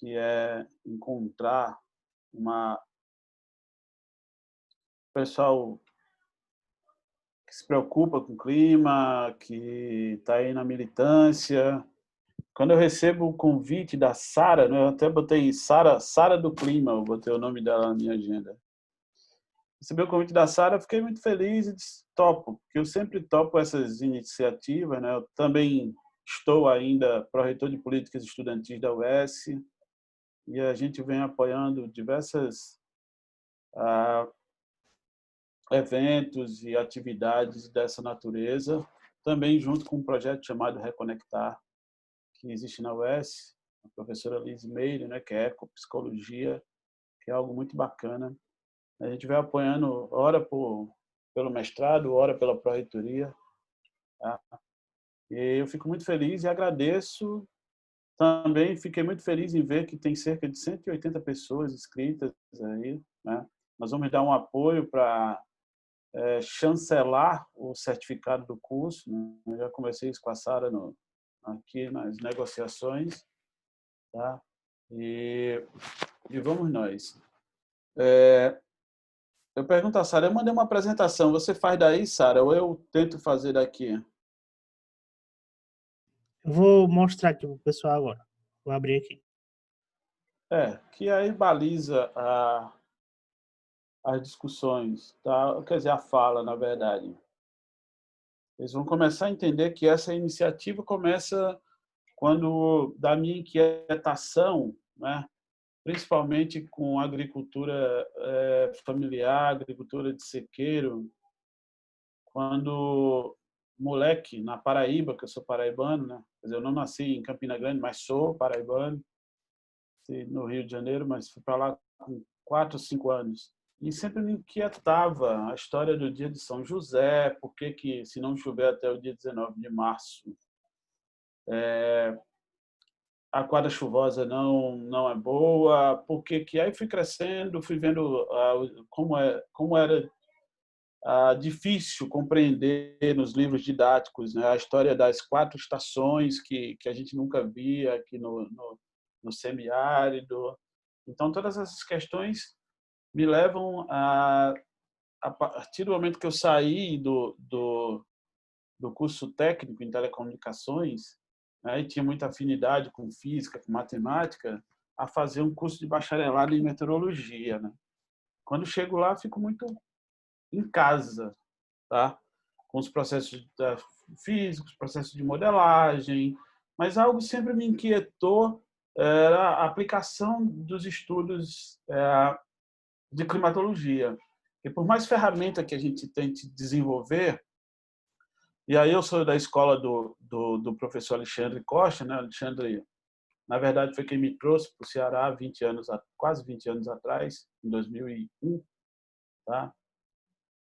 que é encontrar uma pessoal que se preocupa com o clima, que está aí na militância. Quando eu recebo o convite da Sara, né, eu até botei Sara do Clima, eu botei o nome dela na minha agenda. Recebi o convite da Sara, fiquei muito feliz e disse, topo, porque eu sempre topo essas iniciativas, né? Eu também estou ainda pró-reitor de políticas estudantis da UES e a gente vem apoiando diversas eventos e atividades dessa natureza, também junto com um projeto chamado Reconectar, que existe na UES, a professora Liz Meire, né, que é ecopsicologia, que é algo muito bacana. A gente vai apoiando, ora pelo mestrado, ora pela pró-reitoria. Tá? E eu fico muito feliz e agradeço. Também fiquei muito feliz em ver que tem cerca de 180 pessoas inscritas aí. Né? Nós vamos dar um apoio para chancelar o certificado do curso. Né? Eu já conversei isso com a Sara aqui nas negociações. Tá? E vamos nós. Eu pergunto a Sara, eu mandei uma apresentação, você faz daí, Sara, ou eu tento fazer daqui? Eu vou mostrar aqui para o pessoal agora. Vou abrir aqui. Que aí baliza as discussões, tá? Quer dizer, a fala, na verdade. Eles vão começar a entender que essa iniciativa começa quando, da minha inquietação, né? Principalmente com agricultura familiar, agricultura de sequeiro, quando moleque, na Paraíba, que eu sou paraibano, né? Quer dizer, eu não nasci em Campina Grande, mas sou paraibano, no Rio de Janeiro, mas fui para lá com 4 ou 5 anos. E sempre me inquietava a história do dia de São José, por que se não chover até o dia 19 de março, a quadra chuvosa não é boa, porque que aí fui crescendo, fui vendo como era difícil compreender nos livros didáticos, né, a história das 4 estações que a gente nunca via aqui no semiárido. Então, todas essas questões me levam a partir do momento que eu saí do curso técnico em telecomunicações, né, e tinha muita afinidade com física, com matemática, a fazer um curso de bacharelado em meteorologia. Né? Quando chego lá, fico muito em casa, tá? Com os processos físicos, processos de modelagem, mas algo sempre me inquietou era a aplicação dos estudos de climatologia. E por mais ferramenta que a gente tente desenvolver, e aí eu sou da escola do professor Alexandre Costa, né? Alexandre, na verdade, foi quem me trouxe para o Ceará 20 anos, quase 20 anos atrás, em 2001, tá?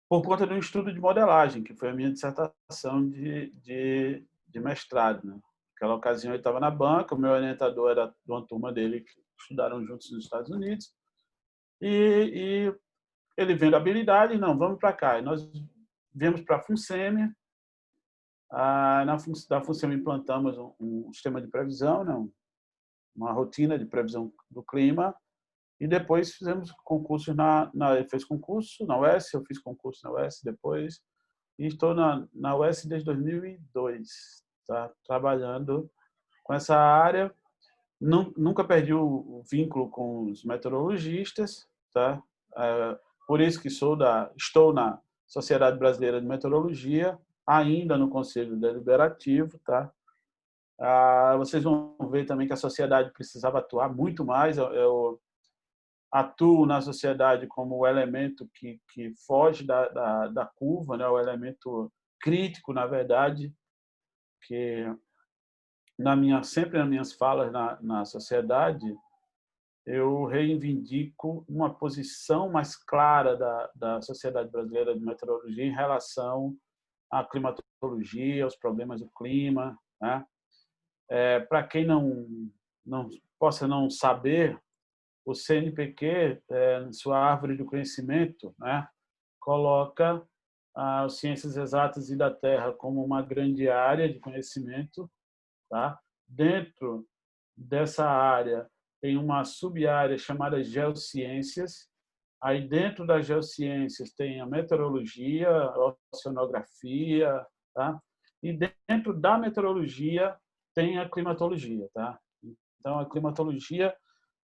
Por conta de um estudo de modelagem, que foi a minha dissertação de mestrado. Né? Naquela ocasião, ele estava na banca, o meu orientador era de uma turma dele que estudaram juntos nos Estados Unidos, e ele vendo a habilidade, não, vamos para cá. E nós viemos para a FUNSEMI, da FUNSEMI implantamos um sistema de previsão, né? Uma rotina de previsão do clima, e depois fizemos concursos ele fez concurso na UES, eu fiz concurso na UES depois, e estou na UES desde 2002, tá? Trabalhando com essa área. Nunca perdi o vínculo com os meteorologistas, tá? Por isso que estou na Sociedade Brasileira de Meteorologia, ainda no Conselho Deliberativo, tá? Vocês vão ver também que a sociedade precisava atuar muito mais. Eu atuo na sociedade como o elemento que foge da curva, né? O elemento crítico, na verdade, que sempre nas minhas falas na sociedade, eu reivindico uma posição mais clara da Sociedade Brasileira de Meteorologia em relação à climatologia, aos problemas do clima. Né? Para quem não possa não saber, o CNPq, em sua árvore do conhecimento, né, coloca as ciências exatas e da Terra como uma grande área de conhecimento. Tá? Dentro dessa área tem uma sub-área chamada geociências. Aí, dentro das geociências, tem a meteorologia, a oceanografia, tá? E dentro da meteorologia tem a climatologia, tá? Então, a climatologia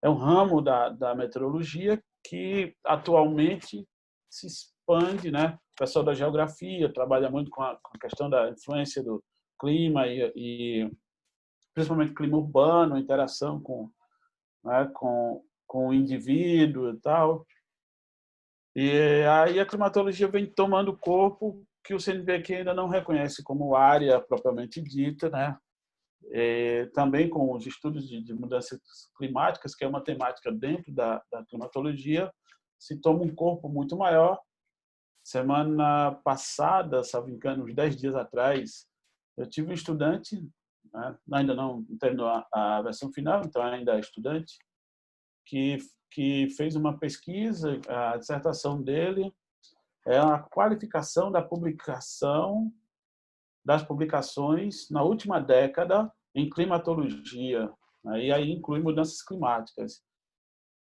é um ramo da meteorologia que atualmente se expande, né? O pessoal da geografia trabalha muito com a questão da influência do clima e principalmente clima urbano, interação com, né, com o indivíduo e tal. E aí a climatologia vem tomando corpo que o CNPq ainda não reconhece como área propriamente dita, né? Também com os estudos de mudanças climáticas, que é uma temática dentro da climatologia, se toma um corpo muito maior. Semana passada, salvo engano, uns 10 dias atrás, eu tive um estudante, né, ainda não terminou a versão final, então ainda é estudante, que fez uma pesquisa, a dissertação dele é a qualificação da publicação das publicações na última década em climatologia, né? E aí inclui mudanças climáticas.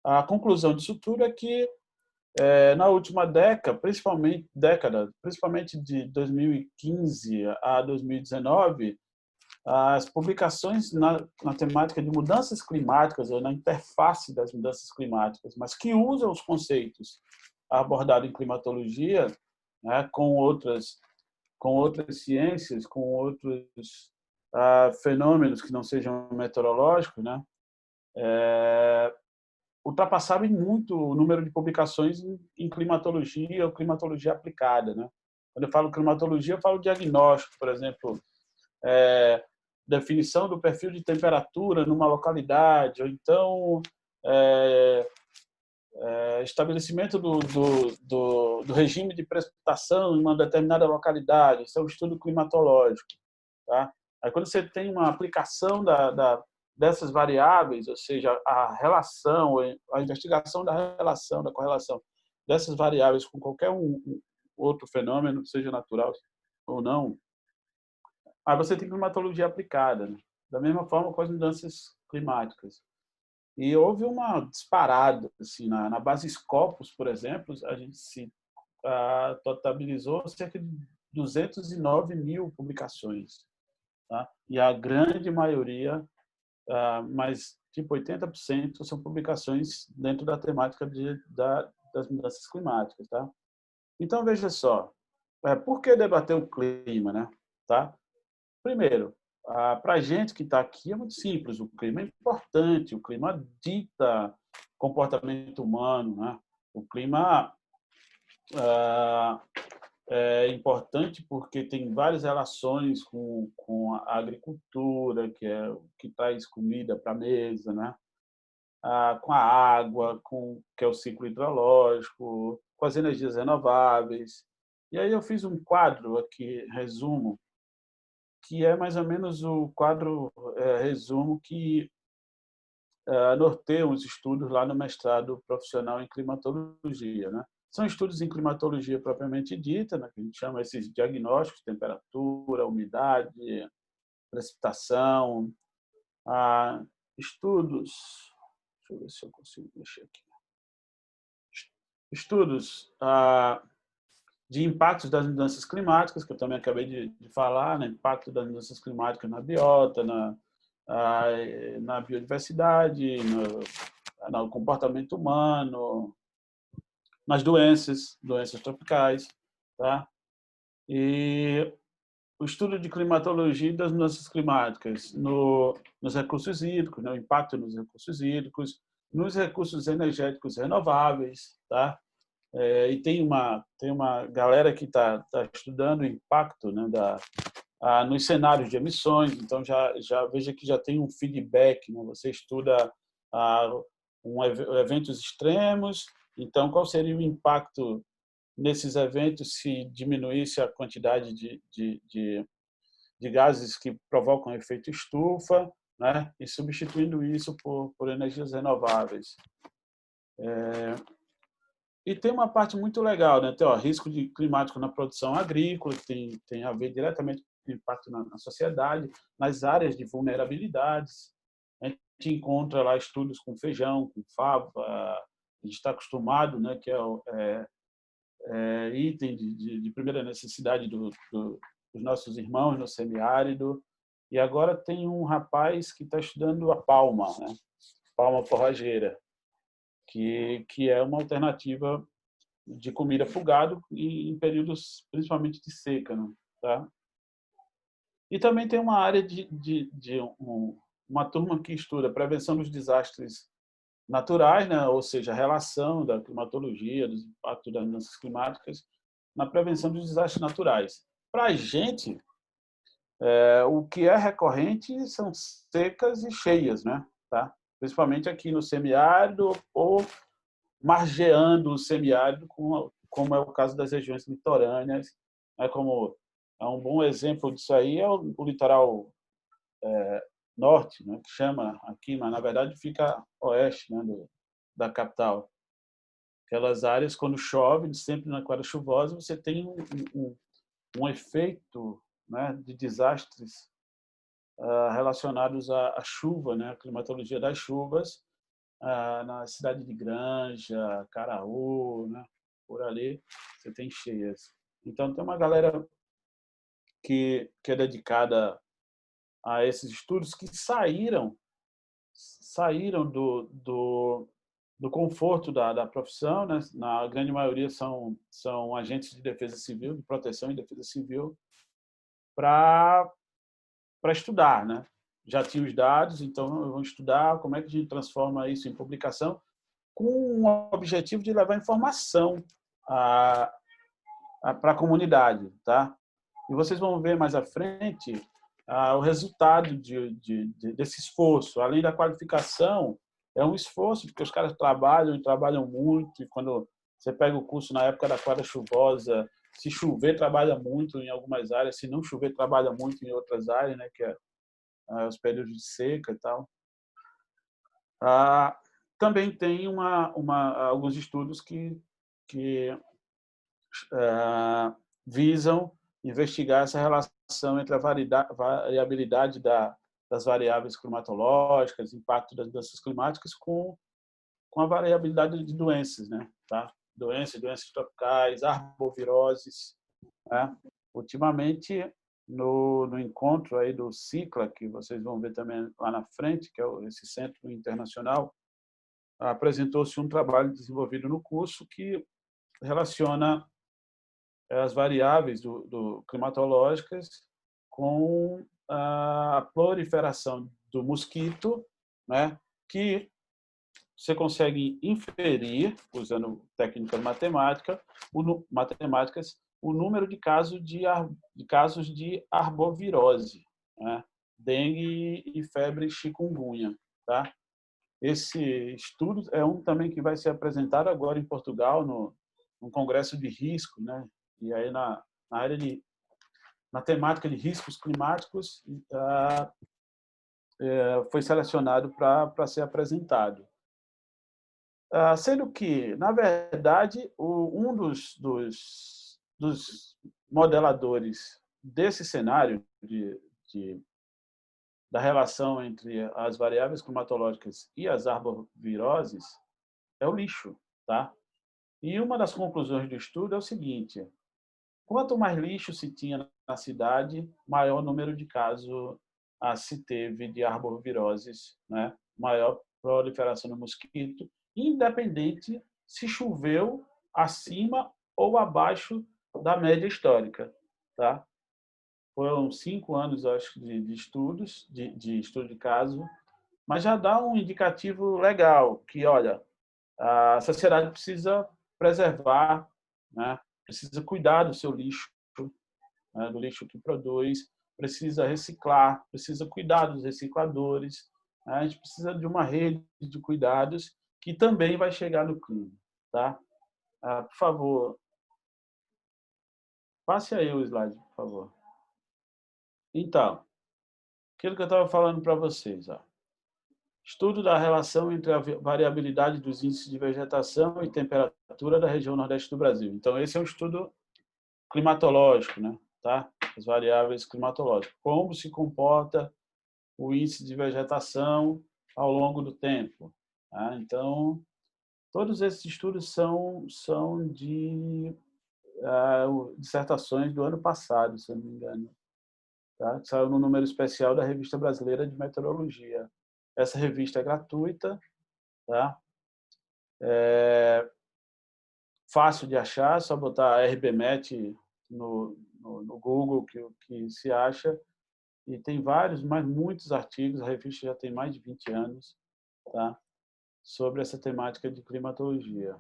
A conclusão disso tudo é que na última década, principalmente de 2015 a 2019, as publicações na temática de mudanças climáticas ou na interface das mudanças climáticas, mas que usam os conceitos abordados em climatologia, né, com outras ciências, com outros fenômenos que não sejam meteorológicos, né, ultrapassaram muito o número de publicações em climatologia ou climatologia aplicada, né? Quando eu falo climatologia, eu falo diagnóstico, por exemplo, definição do perfil de temperatura numa localidade, ou então estabelecimento do regime de precipitação em uma determinada localidade. Isso é um estudo climatológico, tá? Aí, quando você tem uma aplicação dessas variáveis, ou seja, a relação, a investigação da relação, da correlação dessas variáveis com qualquer outro fenômeno, seja natural ou não, aí você tem climatologia aplicada, né? Da mesma forma com as mudanças climáticas. E houve uma disparada assim, na base Scopus, por exemplo, a gente se totalizou cerca de 209 mil publicações, tá? E a grande maioria, mais tipo 80%, são publicações dentro da temática das mudanças climáticas, tá? Então veja só, por que debater o clima, né? Tá? Primeiro, para a gente que está aqui é muito simples. O clima é importante, o clima dita comportamento humano, né? O clima é importante porque tem várias relações com a agricultura, que é o que traz comida para a mesa, né? Com a água, que é o ciclo hidrológico, com as energias renováveis. E aí eu fiz um quadro aqui, resumo, que é mais ou menos o quadro resumo que norteia os estudos lá no mestrado profissional em climatologia, né? São estudos em climatologia propriamente dita, né, que a gente chama esses diagnósticos, temperatura, umidade, precipitação, estudos, deixa eu ver se eu consigo mexer aqui, estudos de impactos das mudanças climáticas, que eu também acabei de falar, né? Impacto das mudanças climáticas na biota, na biodiversidade, no comportamento humano, nas doenças tropicais, tá? E o estudo de climatologia das mudanças climáticas nos recursos hídricos, né? O impacto nos recursos hídricos, nos recursos energéticos renováveis, tá? E tem uma galera que está estudando o impacto, né, nos cenários de emissões, então já veja que já tem um feedback, né? Você estuda eventos extremos, então qual seria o impacto nesses eventos se diminuísse a quantidade de gases que provocam efeito estufa, né? E substituindo isso por energias renováveis. E tem uma parte muito legal, né? Tem risco climático na produção agrícola, que tem a ver diretamente com o impacto na sociedade, nas áreas de vulnerabilidades. encontra lá estudos com feijão, com fava, a gente está acostumado, né, que é item de primeira necessidade dos nossos irmãos no semiárido. E agora tem um rapaz que está estudando a palma, né? Palma forrageira, que é uma alternativa de comida para o gado em períodos principalmente de seca, né? Tá? E também tem uma área uma turma que estuda prevenção dos desastres naturais, né? Ou seja, a relação da climatologia, dos impactos das mudanças climáticas na prevenção dos desastres naturais. Para a gente, o que é recorrente são secas e cheias, né? Tá? Principalmente aqui no semiárido ou margeando o semiárido, como é o caso das regiões litorâneas. Como é um bom exemplo disso aí é o litoral norte, né, que chama aqui, mas na verdade fica oeste, né, da capital. Aquelas áreas, quando chove, sempre na quadra chuvosa, você tem um efeito, né, de desastres relacionados à chuva, né, a climatologia das chuvas, na cidade de Granja, Caraú, né, por ali, você tem cheias. Então, tem uma galera que é dedicada a esses estudos que saíram do conforto da profissão, né? Na grande maioria são agentes de defesa civil, de proteção e defesa civil, para estudar, né? Já tinha os dados, então vão estudar como é que a gente transforma isso em publicação, com o objetivo de levar informação para a comunidade, tá? E vocês vão ver mais à frente o resultado desse esforço. Além da qualificação, é um esforço, porque os caras trabalham e trabalham muito, e quando você pega o curso na época da quadra chuvosa, se chover, trabalha muito em algumas áreas, se não chover, trabalha muito em outras áreas, né, que é os períodos de seca e tal. Também tem alguns estudos que visam investigar essa relação entre a variabilidade das variáveis climatológicas, impacto das mudanças climáticas com a variabilidade de doenças, né? Tá? Doenças tropicais, arboviroses, né? Ultimamente, no encontro aí do CICLA, que vocês vão ver também lá na frente, que é esse centro internacional, apresentou-se um trabalho desenvolvido no curso que relaciona as variáveis climatológicas com a proliferação do mosquito, né, que você consegue inferir, usando técnicas matemáticas, o número de casos de arbovirose, né, dengue e febre chikungunya. Tá? Esse estudo é um também que vai ser apresentado agora em Portugal, no Congresso de Risco, né? E aí na temática de riscos climáticos, foi selecionado para ser apresentado. Sendo que, na verdade, um dos modeladores desse cenário da relação entre as variáveis climatológicas e as arboviroses é o lixo, tá? E uma das conclusões do estudo é o seguinte: quanto mais lixo se tinha na cidade, maior número de casos se teve de arboviroses, né? Maior proliferação do mosquito, independente se choveu acima ou abaixo da média histórica, tá? Foram 5 anos, acho, de estudos, de estudo de caso, mas já dá um indicativo legal que, olha, a sociedade precisa preservar, né? Precisa cuidar do seu lixo, né? Do lixo que produz, precisa reciclar, precisa cuidar dos recicladores, né? A gente precisa de uma rede de cuidados que também vai chegar no clima. Tá? Por favor, passe aí o slide, por favor. Então, aquilo que eu estava falando para vocês. Estudo da relação entre a variabilidade dos índices de vegetação e temperatura da região nordeste do Brasil. Então, esse é um estudo climatológico, né? Tá? As variáveis climatológicas. Como se comporta o índice de vegetação ao longo do tempo. Tá? Então, todos esses estudos são de dissertações do ano passado, se eu não me engano. Tá? Que saiu no número especial da Revista Brasileira de Meteorologia. Essa revista é gratuita, tá? É fácil de achar, é só botar RBMet no Google que se acha. E tem vários, mas muitos artigos, a revista já tem mais de 20 anos, tá? Sobre essa temática de climatologia.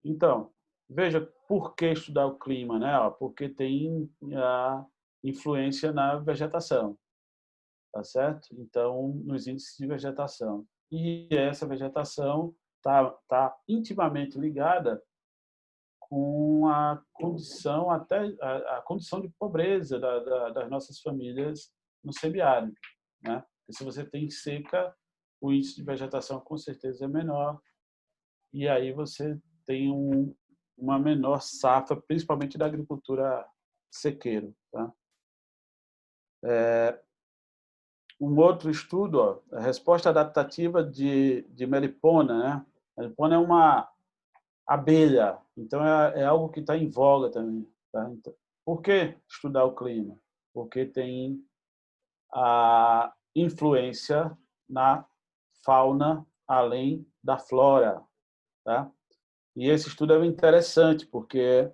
Então, veja por que estudar o clima, né? Porque tem a influência na vegetação, tá certo? Então, nos índices de vegetação. E essa vegetação tá intimamente ligada com a condição até a condição de pobreza das nossas famílias no semiárido, né? Porque se você tem seca, o índice de vegetação com certeza é menor e aí você tem uma menor safra, principalmente da agricultura sequeiro, tá? Um outro estudo, a resposta adaptativa de melipona, né? Melipona é uma abelha, então é algo que está em voga também. Tá? Então, por que estudar o clima? Porque tem a influência na fauna além da flora. Tá? E esse estudo é interessante, porque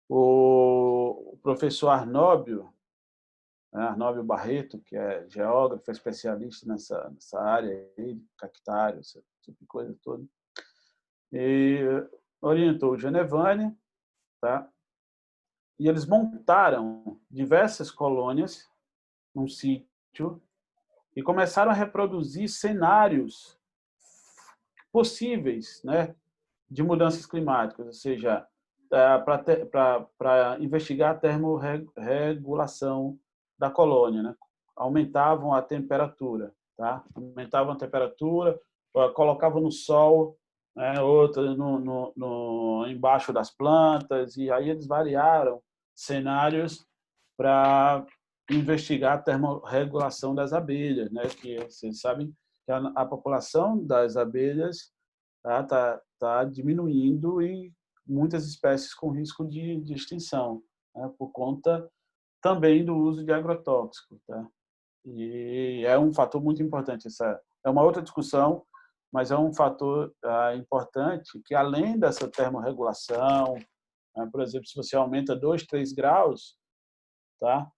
o professor Arnóbio, né, Arnóbio Barreto, que é geógrafo, é especialista nessa área aí, cactário, esse tipo de coisa toda, e orientou o Genevani, tá? E eles montaram diversas colônias num sítio e começaram a reproduzir cenários possíveis, né, de mudanças climáticas, ou seja, para investigar a termorregulação da colônia, né? Aumentavam a temperatura, tá? Aumentavam a temperatura, colocavam no sol, né? Outra embaixo das plantas, e aí eles variaram cenários para investigar a termorregulação das abelhas, né? Que vocês sabem que a população das abelhas tá diminuindo e muitas espécies com risco de extinção, né? Por conta também do uso de agrotóxicos, tá? E é um fator muito importante. Essa é uma outra discussão, mas é um fator importante que, além dessa termorregulação, né? Por exemplo, se você aumenta 2, 3 graus, tá?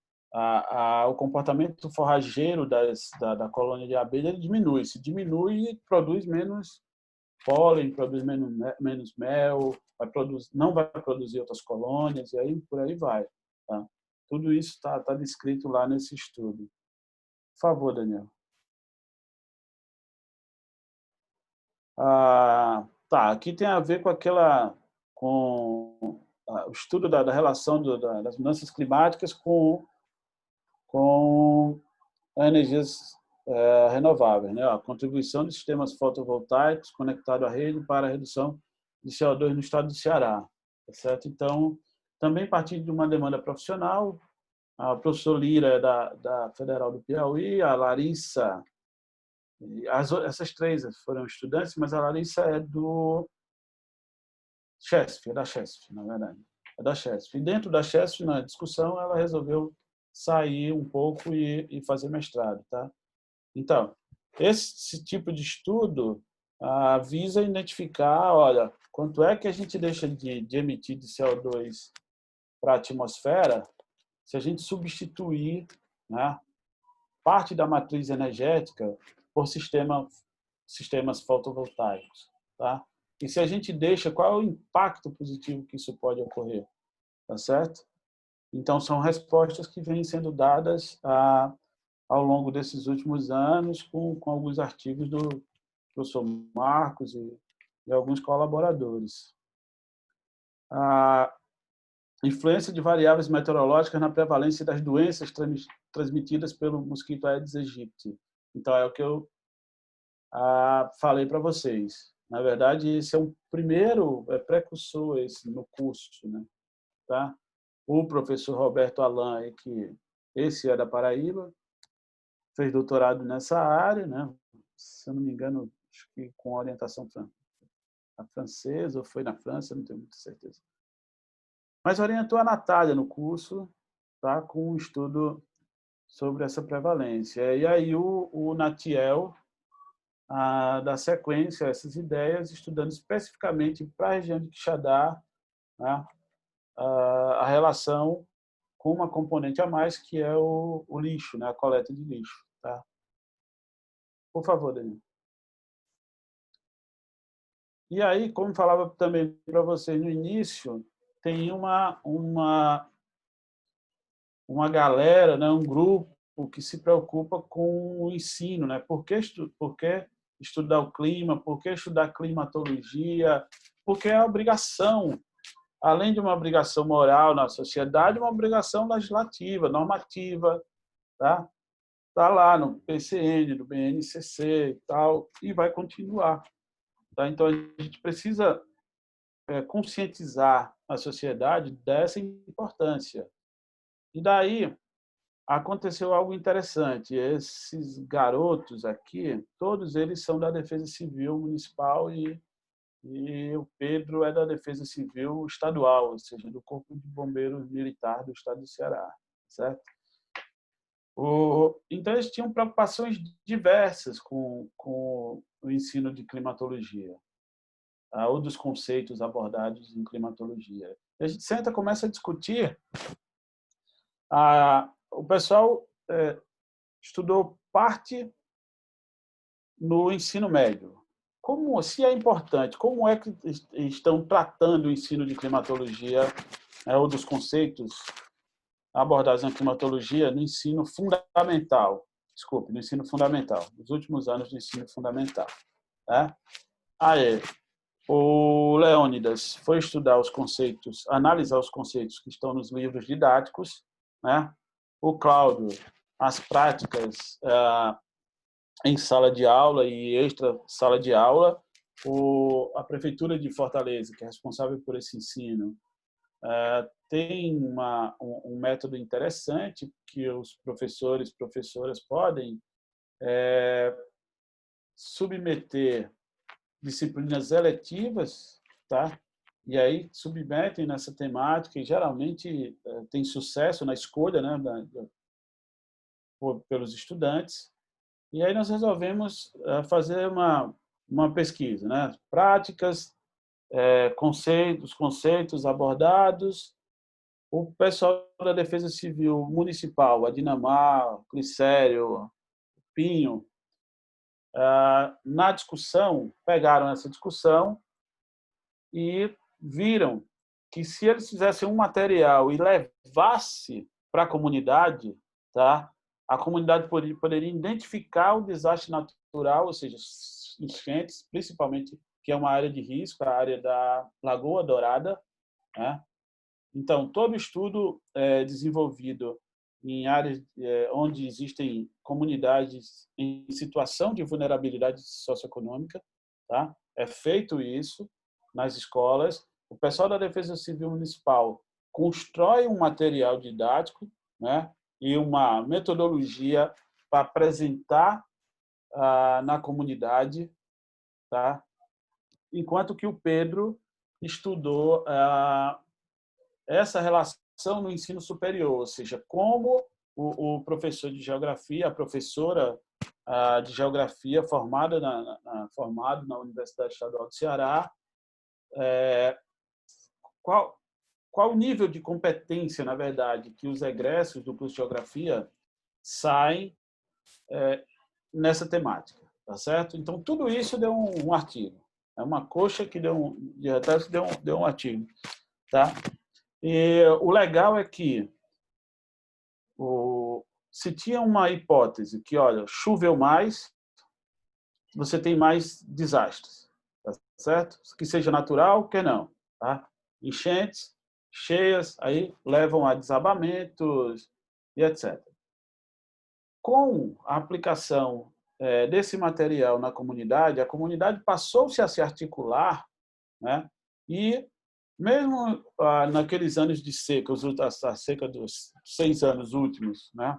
O comportamento forrageiro da colônia de abelha ele diminui. Se diminui, produz menos pólen, produz menos mel, não vai produzir outras colônias, e aí por aí vai. Tá? Tudo isso tá descrito lá nesse estudo. Por favor, Daniel. Tá, aqui tem a ver com o estudo da relação das mudanças climáticas com energias renováveis, né? A contribuição de sistemas fotovoltaicos conectados à rede para a redução de CO2 no estado do Ceará, tá certo? Então, também partindo de uma demanda profissional, a professora Lira é da Federal do Piauí, a Larissa, essas três foram estudantes, mas a Larissa é do CHESF, é da CHESF, na verdade, é da CHESF. E dentro da CHESF, na discussão, ela resolveu sair um pouco e fazer mestrado, tá? Então, esse tipo de estudo visa identificar, olha, quanto é que a gente deixa de emitir de CO2 para a atmosfera se a gente substituir, né, parte da matriz energética por sistemas fotovoltaicos, tá? E se a gente deixa, qual é o impacto positivo que isso pode ocorrer, tá certo? Então, são respostas que vêm sendo dadas ao longo desses últimos anos com alguns artigos do professor Marcos e alguns colaboradores. A influência de variáveis meteorológicas na prevalência das doenças transmitidas pelo mosquito Aedes aegypti. Então, é o que eu falei para vocês. Na verdade, esse é o primeiro precursor esse, no curso, né? Tá? O professor Roberto Alain, que esse é da Paraíba, fez doutorado nessa área, né? se eu não me engano, acho que com orientação francesa, ou foi na França, não tenho muita certeza. Mas orientou a Natália no curso, tá, com um estudo sobre essa prevalência. E aí o Natiel dá sequência a essas ideias, estudando especificamente para a região de Quixadá, né, a relação com uma componente a mais, que é o lixo, né, a coleta de lixo. Tá? Por favor, Daniel. E aí, como falava também para vocês no início, tem uma galera, né, um grupo que se preocupa com o ensino. Né? Por que estudar o clima? Por que estudar climatologia? Porque é obrigação, além de uma obrigação moral na sociedade, uma obrigação legislativa, normativa. Tá? Tá lá no PCN, no BNCC e tal, e vai continuar. Tá? Então, a gente precisa conscientizar a sociedade dessa importância. E daí aconteceu algo interessante. Esses garotos aqui, todos eles são da Defesa Civil Municipal e o Pedro é da Defesa Civil Estadual, ou seja, do Corpo de Bombeiros Militar do Estado do Ceará, certo? Então, eles tinham preocupações diversas com o ensino de climatologia, ou dos conceitos abordados em climatologia. A gente senta, começa a discutir. O pessoal estudou parte no ensino médio. Como se é importante, como é que estão tratando o ensino de climatologia, ou dos conceitos abordados na climatologia no ensino fundamental? Desculpe, no ensino fundamental, nos últimos anos do ensino fundamental. Né? Aí, o Leônidas foi estudar os conceitos, analisar os conceitos que estão nos livros didáticos, né? O Cláudio, as práticas em sala de aula e extra sala de aula. A Prefeitura de Fortaleza, que é responsável por esse ensino, tem um método interessante que os professores e professoras podem submeter disciplinas eletivas, tá? E aí submetem nessa temática e geralmente tem sucesso na escolha, né, pelos estudantes. E aí nós resolvemos fazer uma pesquisa, né? Práticas, conceitos abordados. O pessoal da Defesa Civil Municipal, a Dinamar, o Glicério, Pinho, na discussão, pegaram essa discussão e viram que se eles fizessem um material e levasse para a comunidade, tá? A comunidade poderia identificar o desastre natural, ou seja, enchentes, principalmente, que é uma área de risco, a área da Lagoa Dourada. Né? Então, todo estudo é desenvolvido em áreas onde existem comunidades em situação de vulnerabilidade socioeconômica. Tá? É feito isso nas escolas. O pessoal da Defesa Civil Municipal constrói um material didático, né, e uma metodologia para apresentar na comunidade, tá? Enquanto que o Pedro estudou essa relação no ensino superior, ou seja, como o professor de geografia, a professora de geografia formado na Universidade Estadual do Ceará, qual o nível de competência, na verdade, que os egressos do curso de geografia saem nessa temática, tá certo? Então, tudo isso deu um artigo. É uma coxa que de retratos deu um artigo, tá? E o legal é que se tinha uma hipótese que, olha, choveu mais, você tem mais desastres, tá certo? Que seja natural, que não, tá? Enchentes, cheias, aí levam a desabamentos e etc. Com a aplicação desse material na comunidade, a comunidade passou-se a se articular, né? E mesmo naqueles anos de seca, a seca dos 6 anos últimos, né?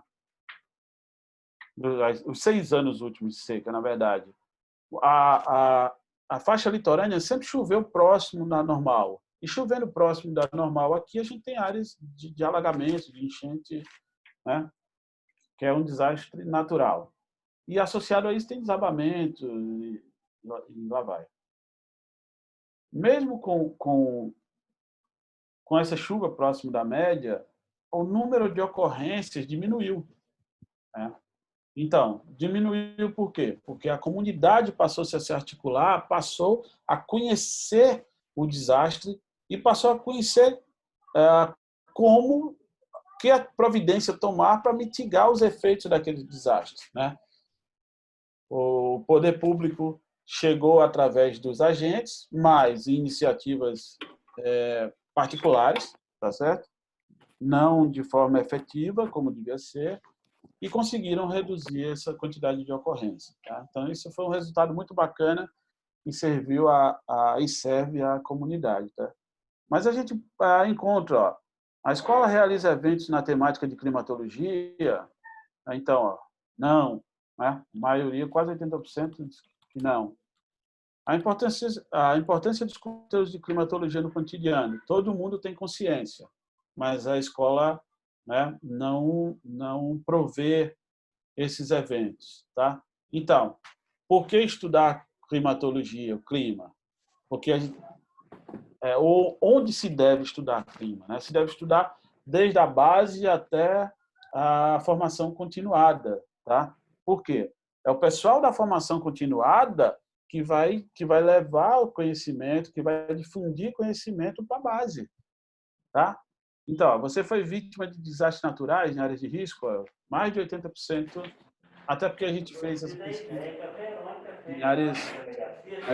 os 6 anos últimos de seca, na verdade, a faixa litorânea sempre choveu próximo da normal. E chovendo próximo da normal, aqui a gente tem áreas de alagamento, de enchente, né? Que é um desastre natural. E associado a isso tem desabamento e lá vai. Mesmo com essa chuva próximo da média, o número de ocorrências diminuiu, né? Então, diminuiu por quê? Porque a comunidade passou a se articular, passou a conhecer o desastre e passou a conhecer como que a providência tomar para mitigar os efeitos daquele desastre, né? O poder público chegou através dos agentes, mais iniciativas particulares, tá certo? Não de forma efetiva, como devia ser, e conseguiram reduzir essa quantidade de ocorrência. Tá? Então, isso foi um resultado muito bacana e serviu e serve à comunidade. Tá? Mas a gente encontra, ó, a escola realiza eventos na temática de climatologia, então, ó, não, né? A maioria, quase 80%, que não. A importância dos conteúdos de climatologia no cotidiano, todo mundo tem consciência, mas a escola, né, não provê esses eventos, tá? Então, por que estudar climatologia, o clima? Porque onde se deve estudar clima, né? Se deve estudar desde a base até a formação continuada, tá? Por quê? É o pessoal da formação continuada que vai levar o conhecimento, que vai difundir conhecimento para a base, tá? Então, você foi vítima de desastres naturais em áreas de risco, mais de 80%, até porque a gente fez essa pesquisa em áreas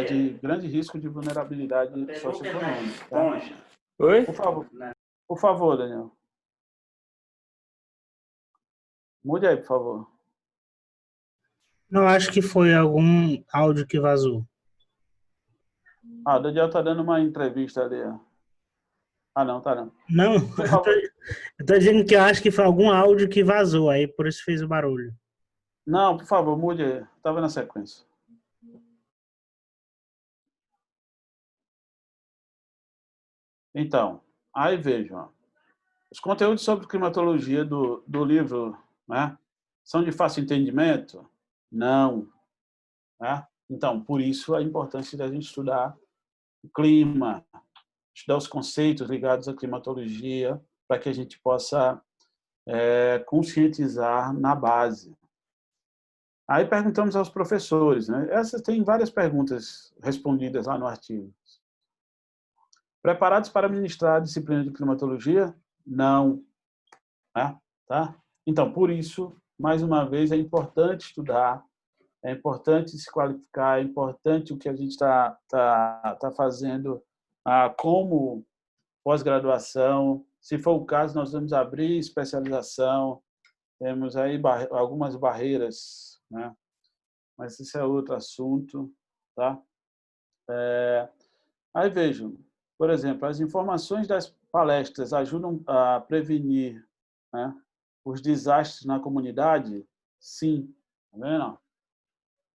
de grande risco de vulnerabilidade socioeconômica, tá? Oi? Por favor, Daniel. Mude aí, por favor. Não acho que foi algum áudio que vazou. O Daniel está dando uma entrevista ali. Não, tá não. Não, Por favor. eu tô dizendo que eu acho que foi algum áudio que vazou, aí por isso fez o barulho. Não, por favor, mude aí. Estava na sequência. Então, aí vejam. Os conteúdos sobre climatologia do livro, né, são de fácil entendimento? Não. Né? Então, por isso a importância da gente estudar o clima, estudar os conceitos ligados à climatologia, para que a gente possa conscientizar na base. Aí perguntamos aos professores, né? Essas tem várias perguntas respondidas lá no artigo. Preparados para ministrar a disciplina de climatologia? Não. Tá? Então, por isso, mais uma vez, é importante estudar, é importante se qualificar, é importante o que a gente tá fazendo como pós-graduação. Se for o caso, nós vamos abrir especialização. Temos aí algumas barreiras, né? Mas isso é outro assunto, tá? Aí vejam, por exemplo, as informações das palestras ajudam a prevenir, né, os desastres na comunidade? Sim, tá vendo?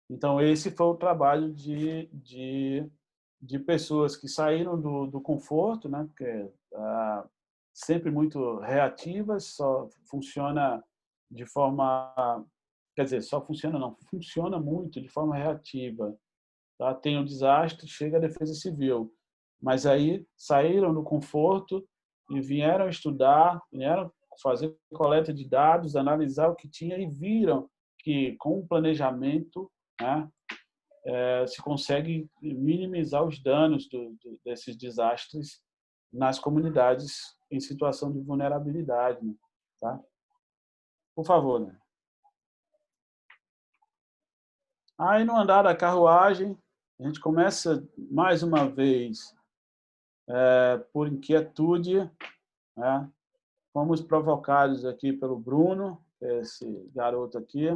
Então, esse foi o trabalho de pessoas que saíram do conforto, né, porque sempre muito reativas, só funciona de forma, quer dizer, só funciona não, funciona muito de forma reativa. Tá? Tem o desastre, chega a Defesa Civil. Mas aí saíram do conforto e vieram estudar, vieram fazer coleta de dados, analisar o que tinha e viram que com o planejamento, né, se consegue minimizar os danos desses desastres nas comunidades em situação de vulnerabilidade. Né? Tá? Por favor. Né? Aí no andar da carruagem, a gente começa mais uma vez por inquietude, né? Fomos provocados aqui pelo Bruno, esse garoto aqui,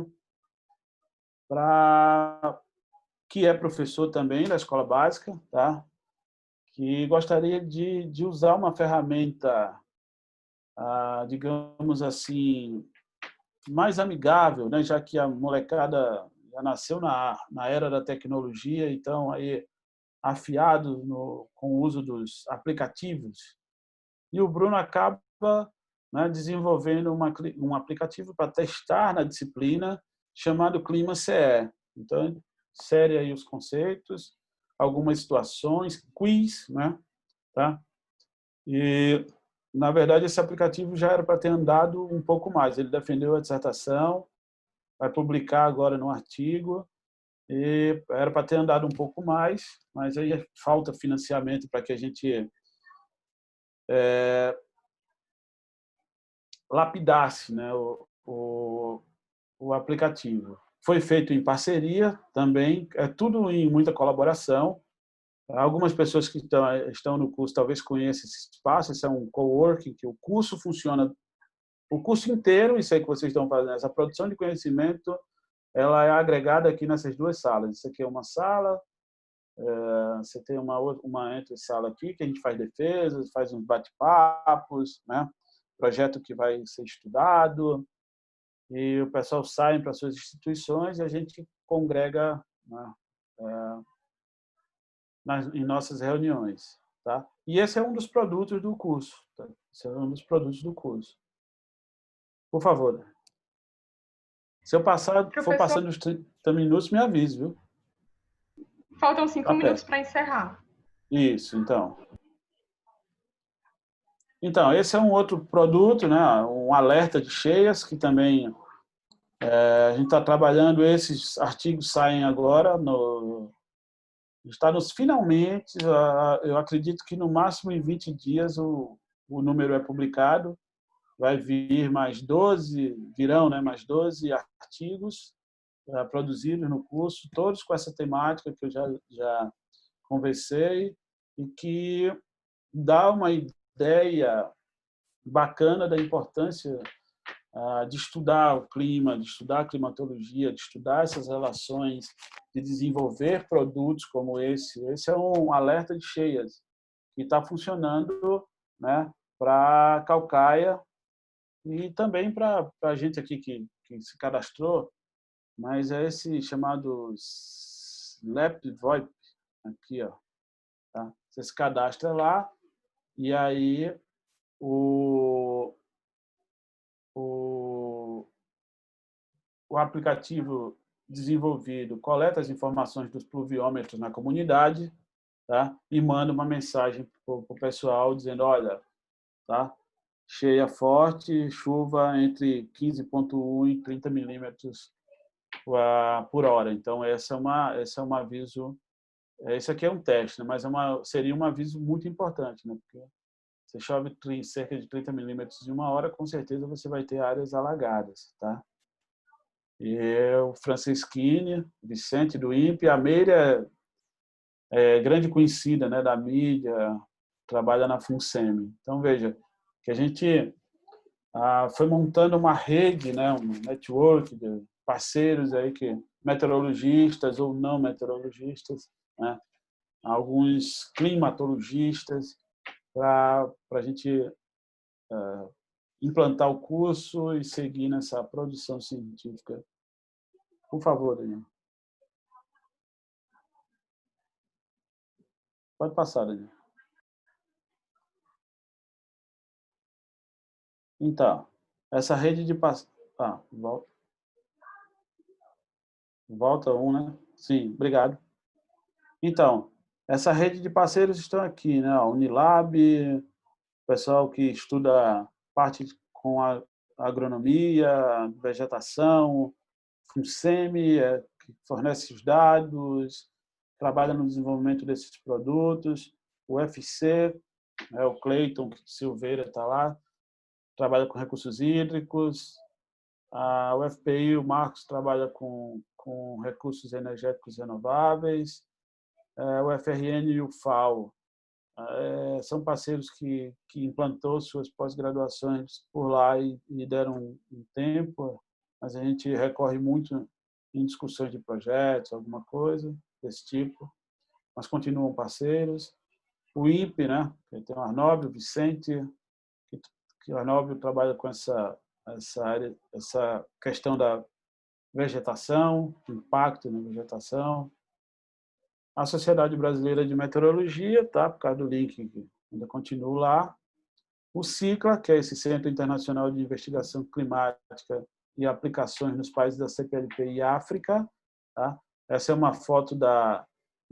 que é professor também da escola básica, tá? Que gostaria de usar uma ferramenta, digamos assim, mais amigável, né? Já que a molecada já nasceu na era da tecnologia, então aí afiado com o uso dos aplicativos. E o Bruno acaba, né, desenvolvendo um aplicativo para testar na disciplina chamado Clima CE. Então, insere aí os conceitos, algumas situações, quiz, né? Tá? E, na verdade, esse aplicativo já era para ter andado um pouco mais. Ele defendeu a dissertação, vai publicar agora no artigo, e era para ter andado um pouco mais, mas aí falta financiamento para que a gente lapidasse, né, o aplicativo. Foi feito em parceria também, é tudo em muita colaboração. Algumas pessoas que estão no curso talvez conheçam esse espaço, esse é um coworking, que o curso funciona o curso inteiro, isso aí que vocês estão fazendo, essa produção de conhecimento, ela é agregada aqui nessas duas salas. Isso aqui é uma sala, você tem uma entre-sala aqui, que a gente faz defesas, faz uns bate-papos, né? Projeto que vai ser estudado, e o pessoal sai para suas instituições e a gente congrega, né, em nossas reuniões. Tá? E esse é um dos produtos do curso. Tá? Esse é um dos produtos do curso. Por favor. Se eu for Professor, passando os 30 minutos, me avise, viu? faltam 5 Tá minutos perto. para encerrar. Isso, então. Então, esse é um outro produto, né? Um alerta de cheias, que também a gente está trabalhando, esses artigos saem agora, está nos finalmente, eu acredito que no máximo em 20 dias o número é publicado, vai vir mais 12, virão, né, mais 12 artigos produzidos no curso, todos com essa temática que eu já conversei, e que dá uma ideia bacana da importância de estudar o clima, de estudar a climatologia, de estudar essas relações, de desenvolver produtos como esse. Esse é um alerta de cheias que está funcionando, né, para Caucaia e também para a gente aqui que se cadastrou, mas é esse chamado SLAP-VoIP, aqui, ó, tá? Você se cadastra lá e aí o, o, o aplicativo desenvolvido coleta as informações dos pluviômetros na comunidade, tá? E manda uma mensagem para o pessoal dizendo, olha, tá? Cheia forte, chuva entre 15,1 e 30 milímetros por hora. Então, esse é um aviso. Esse aqui é um teste, né? Mas seria um aviso muito importante, né? Porque se chove cerca de 30 milímetros em uma hora, com certeza você vai ter áreas alagadas, tá? E o Francisquini, Vicente do INPE, a Meire é grande conhecida, né, da mídia, trabalha na FUNSEMI. Então, veja, que a gente foi montando uma rede, né, um network de parceiros aí, meteorologistas ou não meteorologistas, né, alguns climatologistas, para a gente implantar o curso e seguir nessa produção científica. Por favor, Daniel. Pode passar, Daniel. Então, essa rede de volta um, né? Sim, obrigado. Então, essa rede de parceiros estão aqui, né? A Unilab, pessoal que estuda parte com a agronomia, vegetação, FUNSEMI, que fornece os dados, trabalha no desenvolvimento desses produtos, o UFC, o Cleiton Silveira está lá, trabalha com recursos hídricos, a UFPI, o Marcos trabalha com recursos energéticos renováveis, o FRN e o FAO são parceiros que implantou suas pós-graduações por lá e deram um tempo, mas a gente recorre muito em discussões de projetos, alguma coisa desse tipo, mas continuam parceiros. O INPE, né, que tem o Arnóbio, o Vicente, que o Arnóbio trabalha com essa essa área, essa questão da vegetação, impacto na vegetação. A Sociedade Brasileira de Meteorologia, tá? Por causa do link que ainda continua lá. O CICLA, que é esse Centro Internacional de Investigação Climática e Aplicações nos Países da CPLP e África. Tá? Essa é uma foto da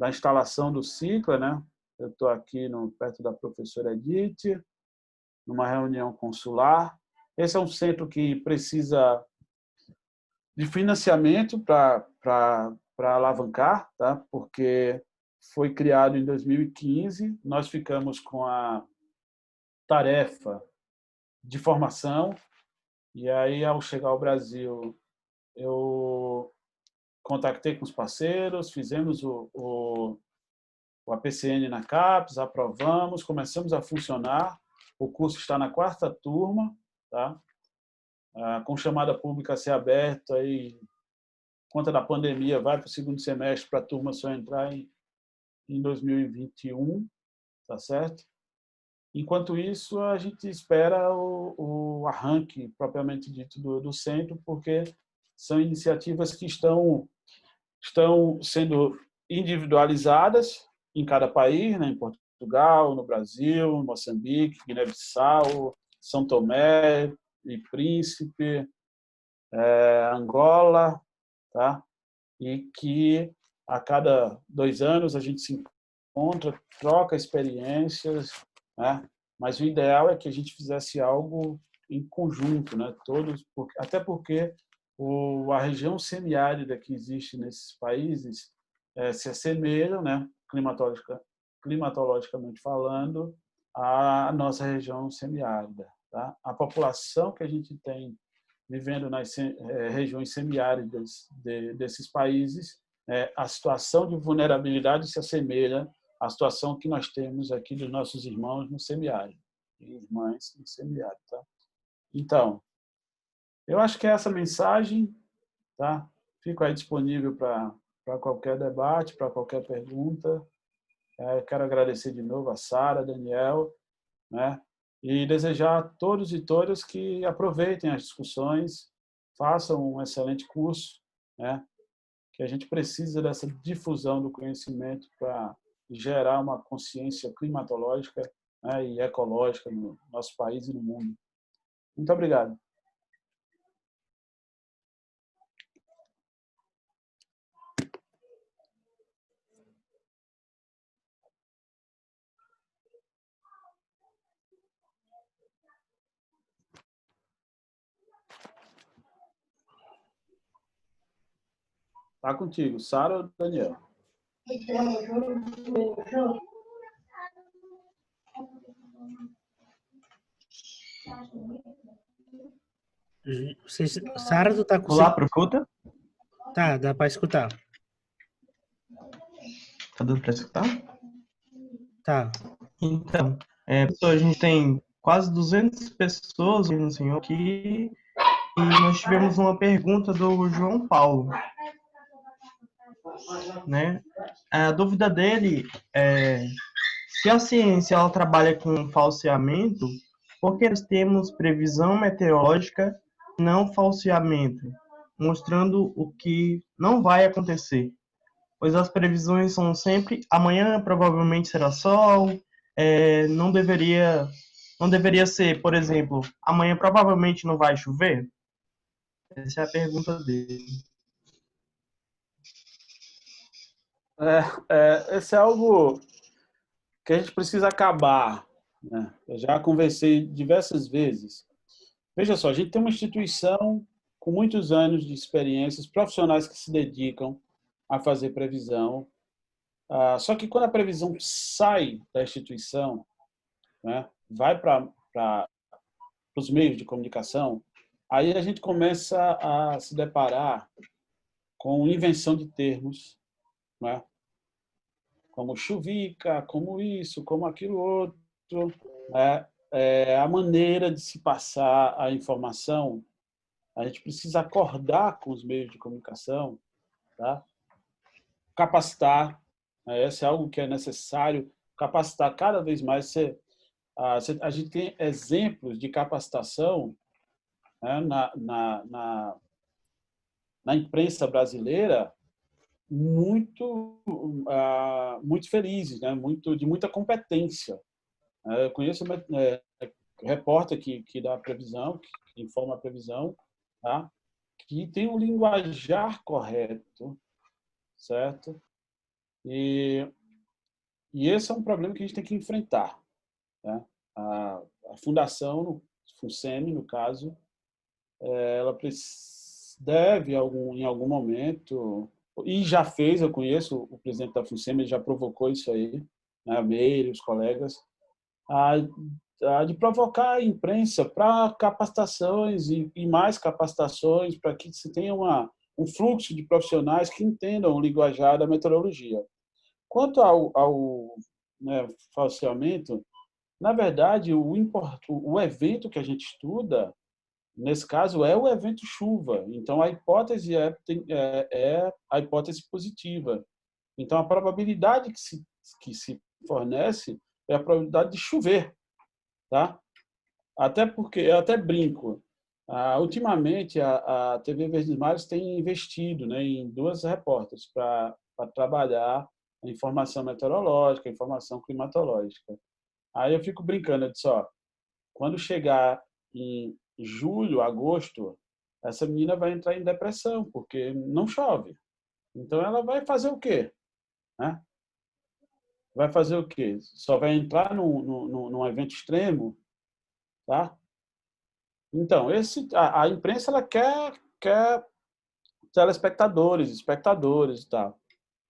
instalação do CICLA, né? Eu estou aqui perto da professora Edith, numa reunião consular. Esse é um centro que precisa de financiamento para alavancar, tá? Porque foi criado em 2015, nós ficamos com a tarefa de formação, e aí, ao chegar ao Brasil, eu contactei com os parceiros, fizemos o APCN na CAPES, aprovamos, começamos a funcionar, o curso está na 4ª turma, tá? Com chamada pública a ser aberta, aí, conta da pandemia, vai para o 2º semestre, para a turma só entrar em 2021, tá certo? Enquanto isso, a gente espera o arranque, propriamente dito, do centro, porque são iniciativas que estão sendo individualizadas em cada país, né? Em Portugal, no Brasil, em Moçambique, Guiné-Bissau, São Tomé e Príncipe, Angola, tá? E que a cada 2 anos a gente se encontra, troca experiências, né? Mas o ideal é que a gente fizesse algo em conjunto, né? Todos, até porque a região semiárida que existe nesses países se assemelha, né? Climatologicamente falando, à nossa região semiárida, tá? A população que a gente tem vivendo nas regiões semiáridas desses países, a situação de vulnerabilidade se assemelha à situação que nós temos aqui dos nossos irmãos no semiárido e irmãs no semiárido, tá? Então, eu acho que é essa mensagem, tá? Fico aí disponível para qualquer debate, para qualquer pergunta. Quero agradecer de novo a Sara, Daniel, né? E desejar a todos e todas que aproveitem as discussões, façam um excelente curso, né? Que a gente precisa dessa difusão do conhecimento para gerar uma consciência climatológica, né, e ecológica no nosso país e no mundo. Muito obrigado. Tá contigo, Sara ou Daniel? Sara, tu tá com... Olá, escuta? Tá, dá para escutar. Tá dando para escutar? Tá. Então, a gente tem quase 200 pessoas no Senhor aqui e nós tivemos uma pergunta do João Paulo, né? A dúvida dele é se a ciência ela trabalha com falseamento, por que nós temos previsão meteorológica não falseamento, mostrando o que não vai acontecer? Pois as previsões são sempre amanhã provavelmente será sol, não deveria ser, por exemplo, amanhã provavelmente não vai chover? Essa é a pergunta dele. Esse é algo que a gente precisa acabar, né? Eu já conversei diversas vezes. Veja só, a gente tem uma instituição com muitos anos de experiências, profissionais que se dedicam a fazer previsão. Só que quando a previsão sai da instituição, né, vai para os meios de comunicação, aí a gente começa a se deparar com invenção de termos, né, como chuvica, como isso, como aquilo outro, né? A maneira de se passar a informação, a gente precisa acordar com os meios de comunicação, tá? Capacitar, né? Esse é algo que é necessário, capacitar cada vez mais. A gente tem exemplos de capacitação né, na imprensa brasileira muito muito felizes, né? De muita competência. Eu conheço repórter que dá a previsão, que informa a previsão, tá? Que tem um linguajar correto, certo? E esse é um problema que a gente tem que enfrentar, né? A fundação, FUNSEMI, no caso, ela deve, em algum momento, e já fez, eu conheço o presidente da FUNSEMI, ele já provocou isso aí, né? A Meire, os colegas, de provocar a imprensa para capacitações e mais capacitações para que se tenha um fluxo de profissionais que entendam o linguajar da meteorologia. Quanto ao né, falseamento, na verdade, o evento que a gente estuda, nesse caso, é o evento chuva. Então, a hipótese é a hipótese positiva. Então, a probabilidade que se fornece é a probabilidade de chover. Tá? Até porque, eu até brinco, ultimamente a TV Verdes Mares tem investido, né, em duas repórteres para trabalhar a informação meteorológica, a informação climatológica. Aí eu fico brincando, eu disse, ó, quando chegar em julho, agosto, essa menina vai entrar em depressão, porque não chove. Então ela vai fazer o quê? Né? Vai fazer o quê? Só vai entrar num evento extremo, tá? Então, a imprensa ela quer telespectadores, espectadores e tal,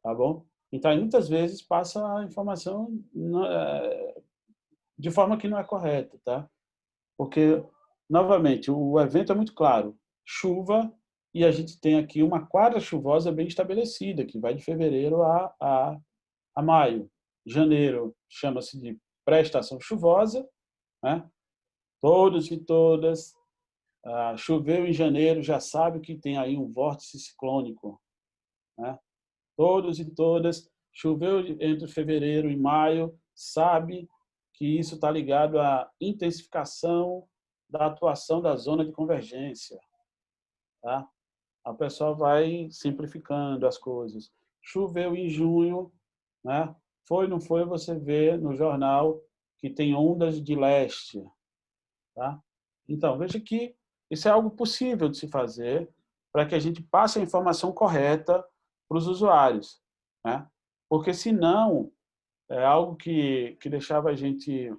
tá bom? Então, aí, muitas vezes passa a informação de forma que não é correta, tá? Porque, novamente, o evento é muito claro, chuva, e a gente tem aqui uma quadra chuvosa bem estabelecida, que vai de fevereiro a maio. Janeiro chama-se de pré-estação chuvosa, né? Todos e todas choveu em janeiro, já sabe que tem aí um vórtice ciclônico, né? Todos e todas, choveu entre fevereiro e maio, sabe que isso está ligado à intensificação da atuação da zona de convergência, tá? O pessoal vai simplificando as coisas. Choveu em junho, né? Foi, não foi, você vê no jornal que tem ondas de leste, tá? Então, veja que isso é algo possível de se fazer para que a gente passe a informação correta para os usuários, né? Porque, senão, é algo que deixava a gente...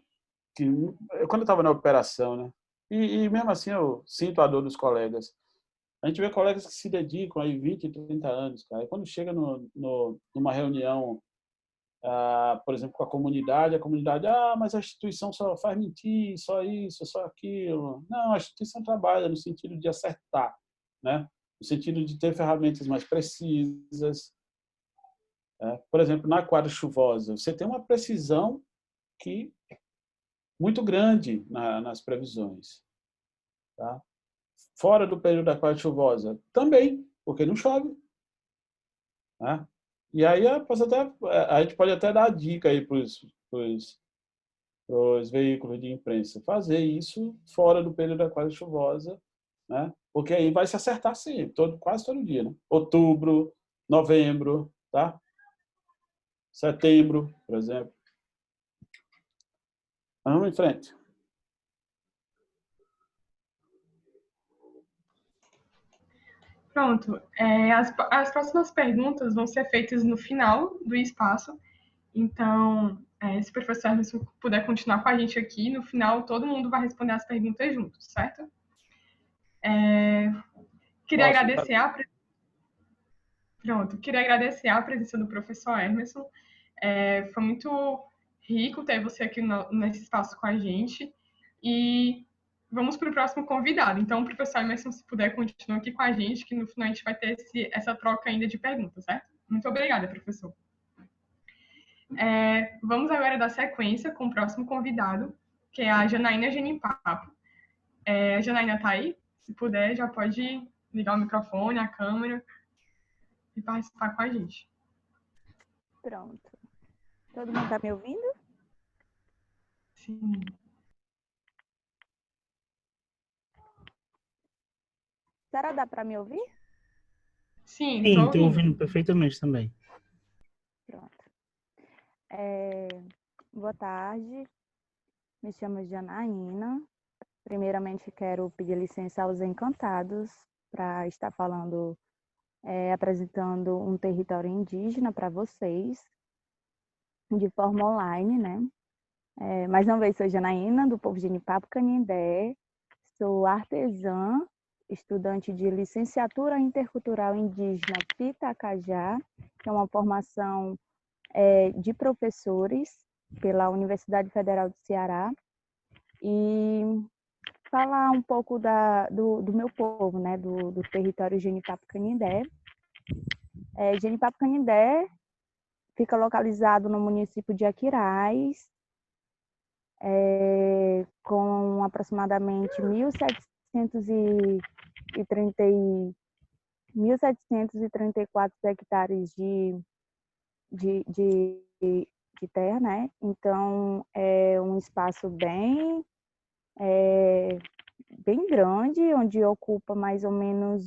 Quando eu estava na operação, né? E mesmo assim eu sinto a dor dos colegas. A gente vê colegas que se dedicam aí 20, 30 anos, cara. E quando chega numa reunião, por exemplo, com a comunidade, mas a instituição só faz mentir, só isso, só aquilo. Não, a instituição trabalha no sentido de acertar, né? No sentido de ter ferramentas mais precisas. Por exemplo, na quadra chuvosa, você tem uma precisão que muito grande nas previsões. Tá? Fora do período da quadra chuvosa, também, porque não chove. Né? E aí a gente pode até dar a dica aí para os veículos de imprensa, fazer isso fora do período da quadra chuvosa, né? Porque aí vai se acertar sempre, quase todo dia. Né? Outubro, novembro, tá? Setembro, por exemplo. Vamos em frente. Pronto. As próximas perguntas vão ser feitas no final do espaço. Então, se o professor Emerson puder continuar com a gente aqui, no final todo mundo vai responder as perguntas juntos, certo? Queria Posso? agradecer queria agradecer a presença do professor Emerson. Foi muito rico ter você aqui nesse espaço com a gente. E vamos para o próximo convidado. Então, o professor Emerson, se puder, continuar aqui com a gente, que no final a gente vai ter essa troca ainda de perguntas, certo? Muito obrigada, professor. Vamos agora dar sequência com o próximo convidado, que é a Janaína Genipapo. A Janaína está aí? Se puder, já pode ligar o microfone, a câmera e participar com a gente. Pronto. Todo mundo está me ouvindo? Sim. Sara, dá para me ouvir? Sim, Sim, estou estou ouvindo. ouvindo perfeitamente também. Pronto. Boa tarde, me chamo Janaína. Primeiramente, quero pedir licença aos encantados para estar falando, apresentando um território indígena para vocês, de forma online, né? Mais uma vez, sou Janaína, do povo Genipapo Canindé, sou artesã, estudante de licenciatura intercultural indígena Pitacajá, que é uma formação de professores pela Universidade Federal do Ceará, e falar um pouco do meu povo, né, do território Genipapo Canindé. Genipapo Canindé fica localizado no município de Aquiraz, com aproximadamente 1.734 hectares de terra, né? Então, é um espaço bem grande, onde ocupa mais ou menos,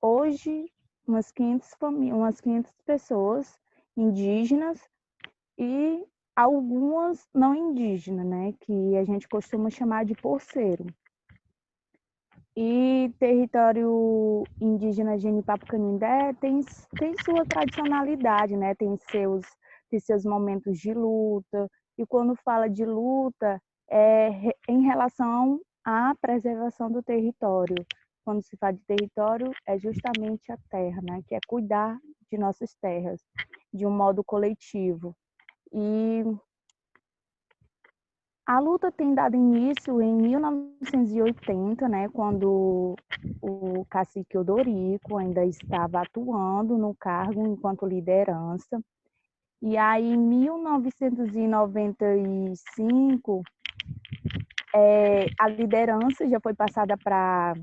hoje, umas 500 pessoas indígenas e algumas não indígenas, né? Que a gente costuma chamar de porceiro. E território indígena Genipapo Canindé tem sua tradicionalidade, né? Tem seus momentos de luta. E quando fala de luta, em relação à preservação do território. Quando se fala de território, é justamente a terra, né? Que é cuidar de nossas terras de um modo coletivo. E a luta tem dado início em 1980, né, quando o cacique Odorico ainda estava atuando no cargo enquanto liderança. E aí, em 1995, a liderança já foi passada para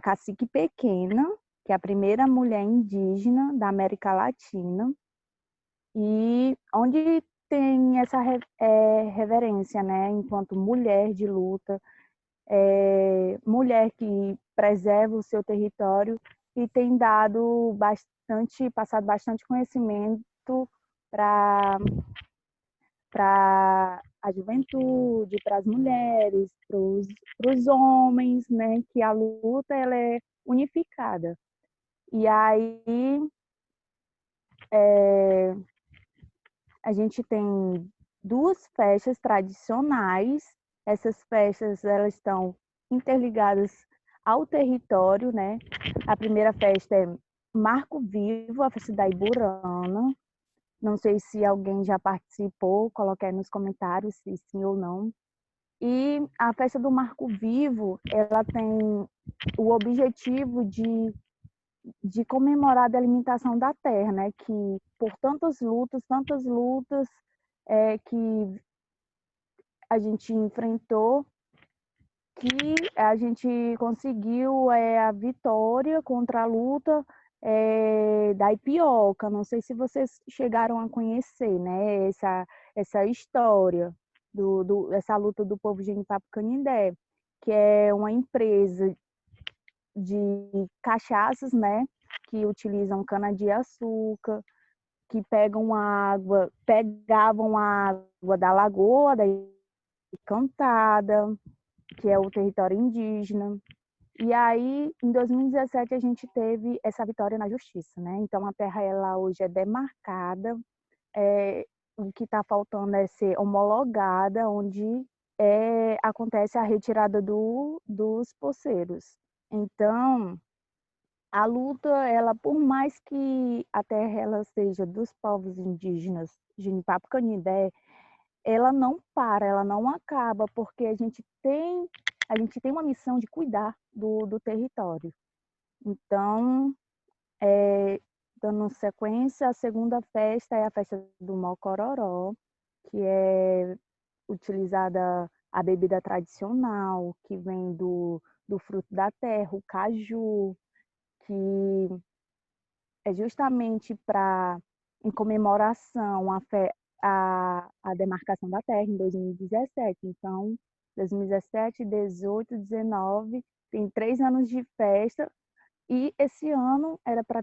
Cacique Pequena, que é a primeira mulher indígena da América Latina, e onde tem essa reverência, né, enquanto mulher de luta, mulher que preserva o seu território e tem passado bastante conhecimento para a juventude, para as mulheres, para os homens, né, que a luta ela é unificada. E aí a gente tem duas festas tradicionais. Essas festas elas estão interligadas ao território, né? A primeira festa é Marco Vivo, a festa da Iburana. Não sei se alguém já participou, coloque aí nos comentários se sim ou não. E a festa do Marco Vivo, ela tem o objetivo de comemorar a delimitação da terra, né? Que por tantas lutas que a gente enfrentou, que a gente conseguiu a vitória contra a luta da Ipioca. Não sei se vocês chegaram a conhecer, né? Essa história essa luta do povo Genipapo Canindé, que é uma empresa de cachaças, né, que utilizam cana-de-açúcar, que pegavam a água da Lagoa da Encantada, que é o território indígena. E aí, em 2017, a gente teve essa vitória na justiça, né? Então, a terra ela hoje é demarcada, o que está faltando é ser homologada, onde acontece a retirada dos poceiros. Então, a luta, ela, por mais que a terra ela seja dos povos indígenas Genipapo Canindé, ela não para, ela não acaba, porque a gente tem uma missão de cuidar do território. Então, dando sequência, a segunda festa é a festa do Mocororó, que é utilizada a bebida tradicional, que vem do fruto da terra, o caju, que é justamente em comemoração à demarcação da terra em 2017. Então, 2017, 18, 19, tem 3 anos de festa. E esse ano era para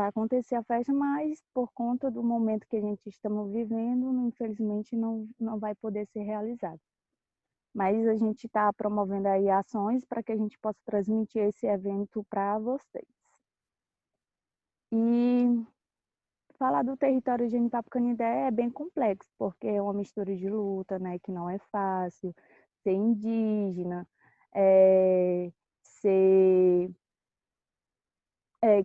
acontecer a festa, mas por conta do momento que a gente estamos vivendo, infelizmente não vai poder ser realizado. Mas a gente está promovendo aí ações para que a gente possa transmitir esse evento para vocês. E falar do território de Genipapo Canindé é bem complexo, porque é uma mistura de luta, né, que não é fácil, ser indígena, ser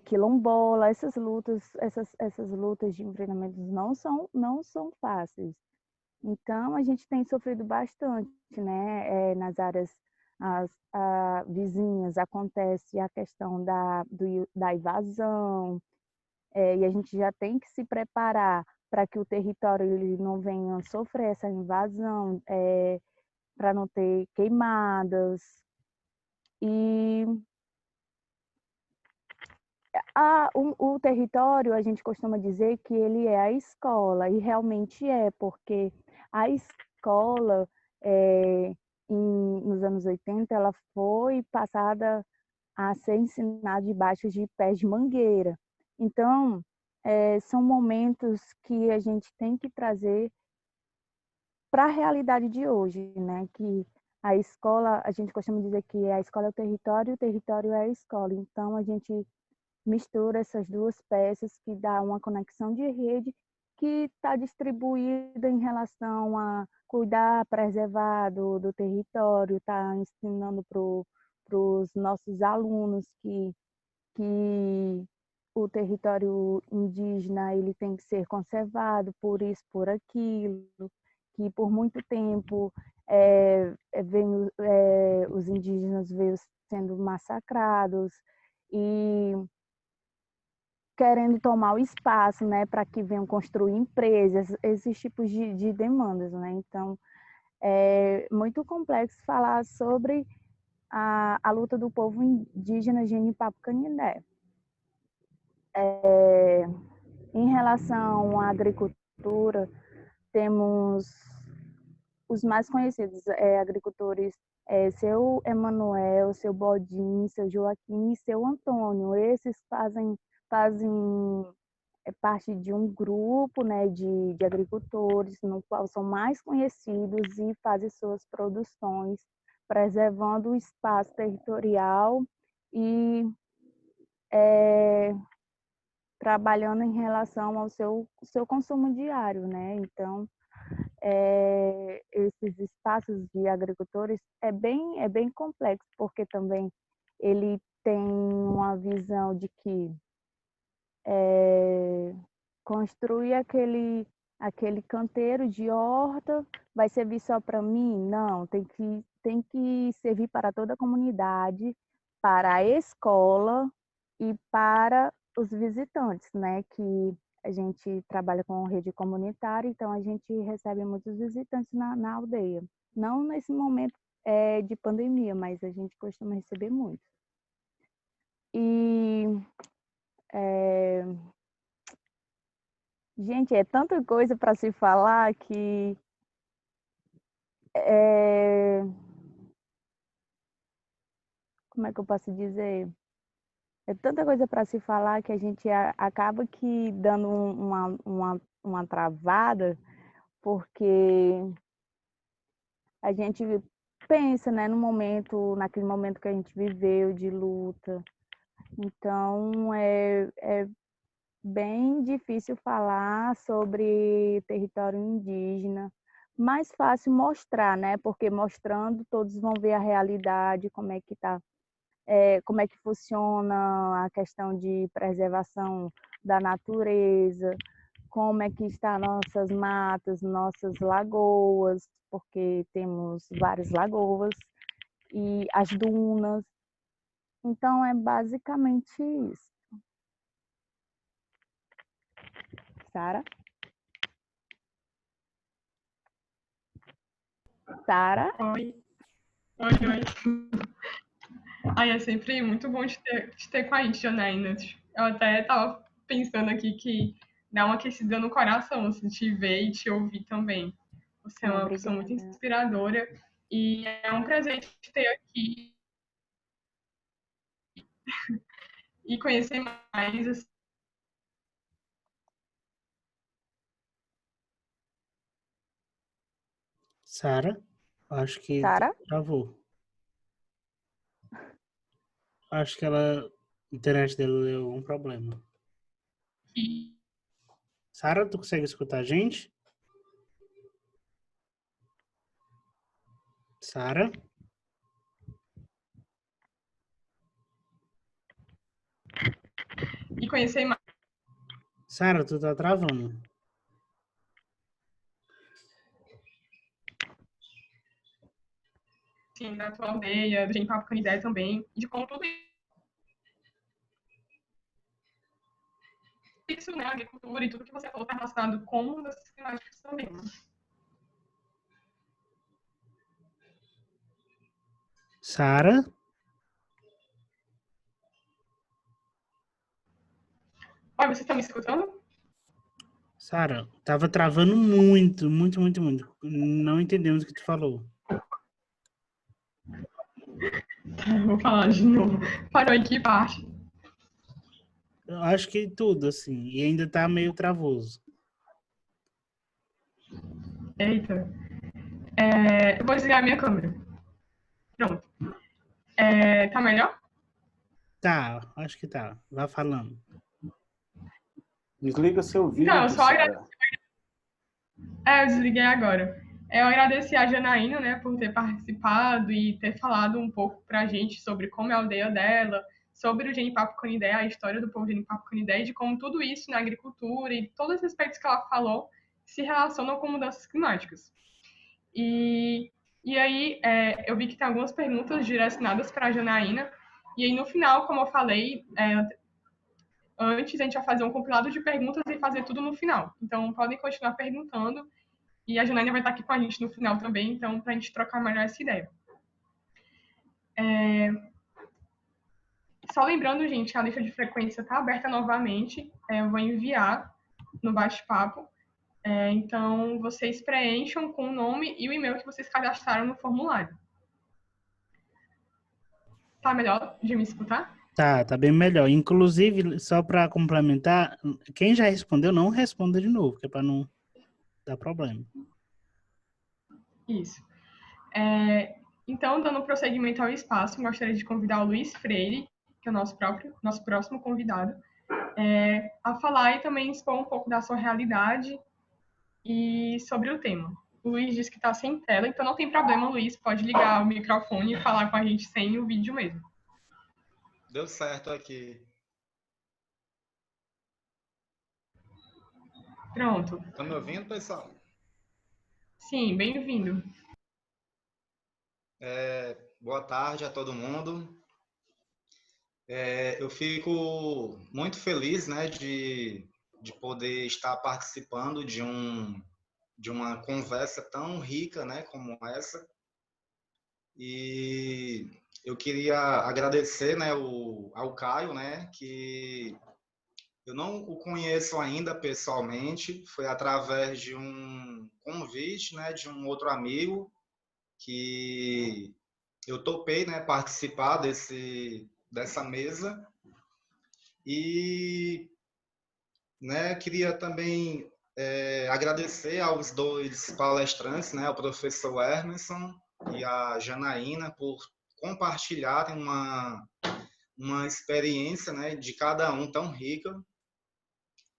quilombola, essas lutas de enfrentamentos não são fáceis. Então, a gente tem sofrido bastante, né? Nas áreas vizinhas acontece a questão da invasão, e a gente já tem que se preparar para que o território ele não venha sofrer essa invasão, para não ter queimadas. E o território, a gente costuma dizer que ele é a escola, e realmente é, porque a escola, nos anos 80, ela foi passada a ser ensinada debaixo de pés de mangueira. Então, são momentos que a gente tem que trazer para a realidade de hoje, né? Que a escola, a gente costuma dizer que a escola é o território é a escola. Então, a gente mistura essas duas peças que dá uma conexão de rede que está distribuída em relação a cuidar, preservar do território, está ensinando para os nossos alunos que o território indígena ele tem que ser conservado por isso, por aquilo, que por muito tempo os indígenas veio sendo massacrados e querendo tomar o espaço, né, para que venham construir empresas, esses tipos de demandas, né? Então, é muito complexo falar sobre a luta do povo indígena Genipapo Canindé. Em relação à agricultura, temos os mais conhecidos agricultores, seu Emanuel, seu Bodin, seu Joaquim e seu Antônio. Esses fazem parte de um grupo, né, de agricultores, no qual são mais conhecidos e fazem suas produções, preservando o espaço territorial e trabalhando em relação ao seu consumo diário, né? Então, esses espaços de agricultores é bem complexo, porque também ele tem uma visão de que construir aquele canteiro de horta vai servir só para mim? Não, tem que servir para toda a comunidade, para a escola e para os visitantes, né? Que a gente trabalha com rede comunitária, então a gente recebe muitos visitantes na aldeia. Não nesse momento de pandemia, mas a gente costuma receber muito. E gente, é tanta coisa para se falar que como é que eu posso dizer? É tanta coisa para se falar que a gente acaba que dando uma travada, porque a gente pensa, né, naquele momento que a gente viveu de luta. Então, é bem difícil falar sobre território indígena. Mais fácil mostrar, né? Porque mostrando todos vão ver a realidade, como é que tá, como é que funciona a questão de preservação da natureza, como é que está nossas matas, nossas lagoas, porque temos várias lagoas e as dunas. Então é basicamente isso. Sara? Sara? Oi. Ai, é sempre muito bom te ter com a gente, Janaína. Eu até tava pensando aqui que dá uma aquecida no coração, assim, te ver e te ouvir também. Você é uma pessoa muito inspiradora E é um prazer te ter aqui e conhecer mais. Assim. Sara, acho que Sara? travou. Acho que a internet dele deu algum problema. Sara, tu consegue escutar a gente? Sara? E conhecer mais. Sara, tu tá travando. Assim, da tua aldeia, do Gente Papo Canidé também, e de como tudo isso, né, a agricultura e tudo que você falou está relacionado com mudanças climáticas também. Sara? Olha, vocês estão me escutando? Sara, tava travando muito, muito, muito, muito. Não entendemos o que tu falou. Vou falar de novo. Parou em que parte? Eu acho que tudo, assim. E ainda tá meio travoso. Eita. Eu vou desligar a minha câmera. Pronto. Tá melhor? Tá, acho que tá. Vá falando. Desliga seu vídeo, Então, eu só Sara. eu desliguei agora. Eu agradeci a Janaína, né, por ter participado e ter falado um pouco pra gente sobre como é a aldeia dela, sobre o Genipapo Canidé, a história do povo Genipapo Canidé, e de como tudo isso na agricultura e todos os aspectos que ela falou se relacionam com mudanças climáticas. E aí, eu vi que tem algumas perguntas direcionadas para a Janaína, e aí no final, como eu falei, antes a gente vai fazer um compilado de perguntas e fazer tudo no final. Então, podem continuar perguntando. E a Janaína vai estar aqui com a gente no final também, então, para a gente trocar melhor essa ideia. Só lembrando, gente, a lista de frequência está aberta novamente. Eu vou enviar no bate-papo. Então, vocês preencham com o nome e o e-mail que vocês cadastraram no formulário. Tá melhor de me escutar? Tá bem melhor. Inclusive, só para complementar, quem já respondeu, não responda de novo, que é para não dar problema. Isso. Então, dando prosseguimento ao espaço, gostaria de convidar o Luiz Freire, que é o nosso próximo convidado, a falar e também expor um pouco da sua realidade e sobre o tema. O Luiz disse que está sem tela, então não tem problema, Luiz, pode ligar o microfone e falar com a gente sem o vídeo mesmo. Deu certo aqui. Pronto. Estão me ouvindo, pessoal? Sim, bem-vindo. Boa tarde a todo mundo. Eu fico muito feliz, né, de poder estar participando de uma conversa tão rica, né, como essa. E eu queria agradecer, né, ao Caio, né, que eu não o conheço ainda pessoalmente, foi através de um convite, né, de um outro amigo que eu topei, né, participar dessa mesa e, né, queria também agradecer aos dois palestrantes, né, o professor Emerson e a Janaína, por compartilharem uma experiência, né, de cada um tão rica.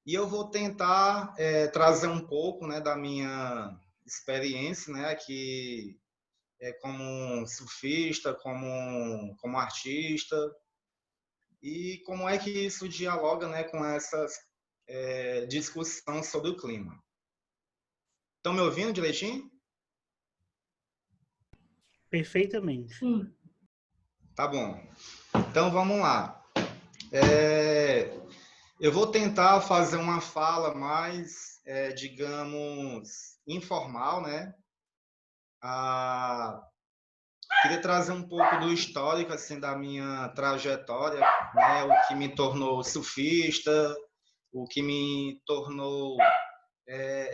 E eu vou tentar trazer um pouco, né, da minha experiência, né, que como surfista, como artista, e como é que isso dialoga, né, com essa discussão sobre o clima. Estão me ouvindo direitinho? Perfeitamente. Sim. Tá bom. Então vamos lá. Eu vou tentar fazer uma fala mais, digamos, informal, né? Queria trazer um pouco do histórico, assim, da minha trajetória, né? O que me tornou surfista, o que me tornou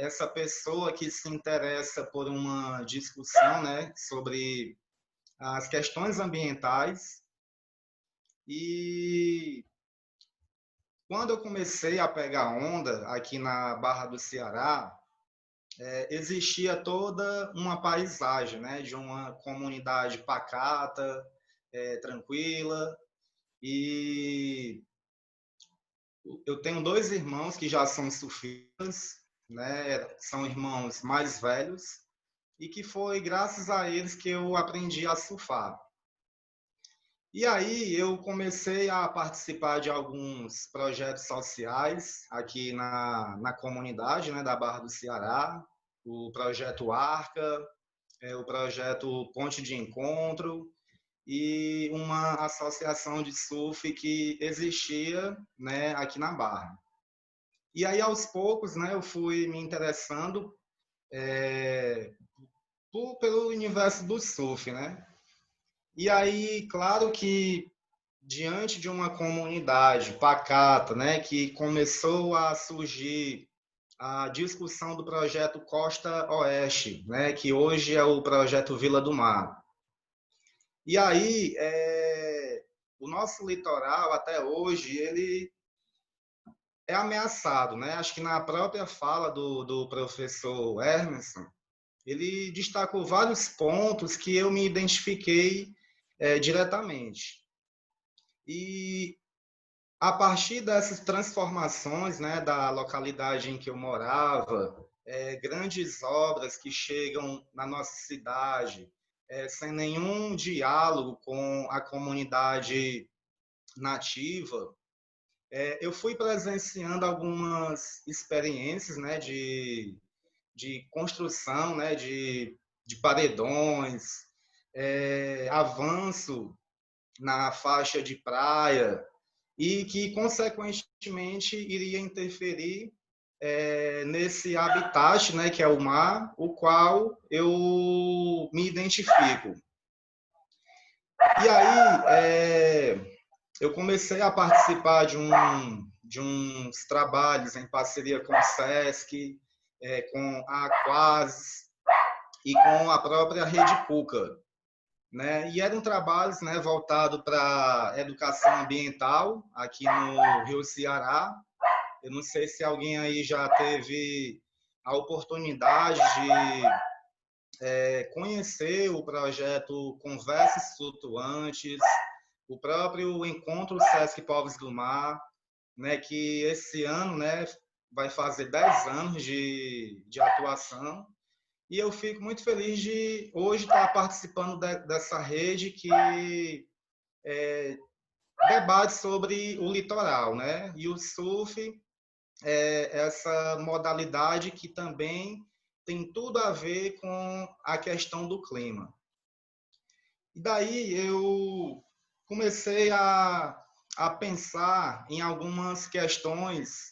essa pessoa que se interessa por uma discussão, né, sobre as questões ambientais. E quando eu comecei a pegar onda aqui na Barra do Ceará, existia toda uma paisagem, né, de uma comunidade pacata, tranquila. E eu tenho 2 irmãos que já são surfistas, né, são irmãos mais velhos, e que foi graças a eles que eu aprendi a surfar. E aí eu comecei a participar de alguns projetos sociais aqui na comunidade, né, da Barra do Ceará, o projeto Arca, o projeto Ponte de Encontro e uma associação de surf que existia, né, aqui na Barra. E aí aos poucos, né, eu fui me interessando pelo universo do surf, né? E aí, claro que diante de uma comunidade pacata, né, que começou a surgir a discussão do projeto Costa Oeste, né, que hoje é o projeto Vila do Mar. E aí, o nosso litoral, até hoje, ele é ameaçado, né? Acho que na própria fala do professor Hermeson, ele destacou vários pontos que eu me identifiquei diretamente. E a partir dessas transformações, né, da localidade em que eu morava, grandes obras que chegam na nossa cidade, sem nenhum diálogo com a comunidade nativa, eu fui presenciando algumas experiências, né, de construção, né, de paredões, avanço na faixa de praia, e que, consequentemente, iria interferir nesse habitat, né, que é o mar, o qual eu me identifico. E aí, eu comecei a participar de uns trabalhos em parceria com o SESC, com a Aquasis e com a própria Rede Cuca, né? E eram trabalhos, né, voltados para educação ambiental aqui no Rio Ceará. Eu não sei se alguém aí já teve a oportunidade de conhecer o projeto Conversas Flutuantes, o próprio Encontro Sesc Povos do Mar, né, que esse ano, né, vai fazer 10 anos de atuação. E eu fico muito feliz de hoje estar participando dessa rede que debate sobre o litoral, né? E o surf é essa modalidade que também tem tudo a ver com a questão do clima. E daí eu comecei a pensar em algumas questões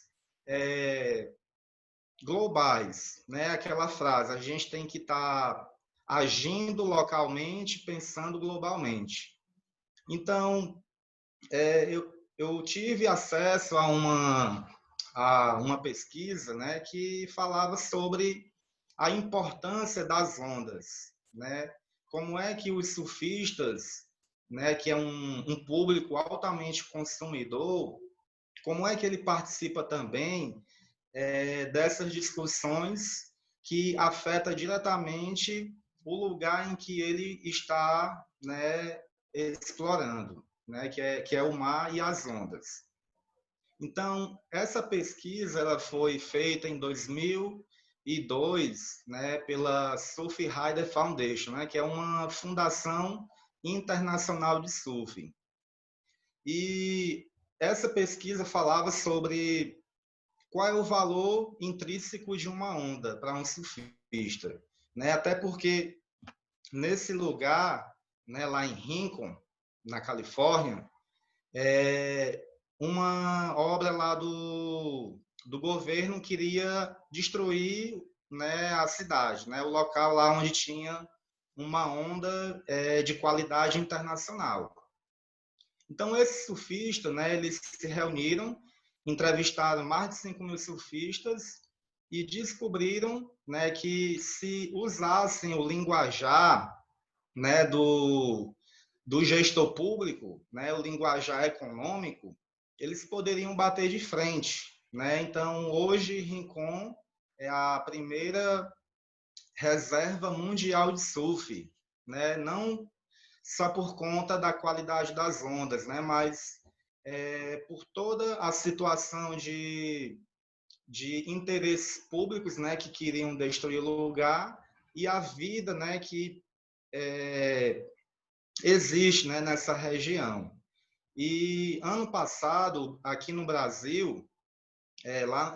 globais, né? Aquela frase, a gente tem que estar agindo localmente, pensando globalmente. Então, eu tive acesso a uma pesquisa, né, que falava sobre a importância das ondas, né? Como é que os surfistas, né, que é um público altamente consumidor, como é que ele participa também dessas discussões que afeta diretamente o lugar em que ele está, né, explorando, né, que é o mar e as ondas. Então, essa pesquisa ela foi feita em 2002, né, pela Surf Rider Foundation, né, que é uma fundação internacional de surf. E essa pesquisa falava sobre qual é o valor intrínseco de uma onda para um surfista, né? Até porque nesse lugar, né, lá em Rincon, na Califórnia, uma obra lá do governo queria destruir, né, a cidade, né, o local lá onde tinha uma onda de qualidade internacional. Então, esses surfistas, né, eles se reuniram, entrevistaram mais de 5.000 surfistas e descobriram, né, que se usassem o linguajar, né, do gestor público, né, o linguajar econômico, eles poderiam bater de frente, né? Então, hoje, Rincon é a primeira reserva mundial de surf, né? Não só por conta da qualidade das ondas, né? Mas por toda a situação de interesses públicos, né? Que queriam destruir o lugar e a vida, né? Que existe, né? Nessa região. E ano passado, aqui no Brasil,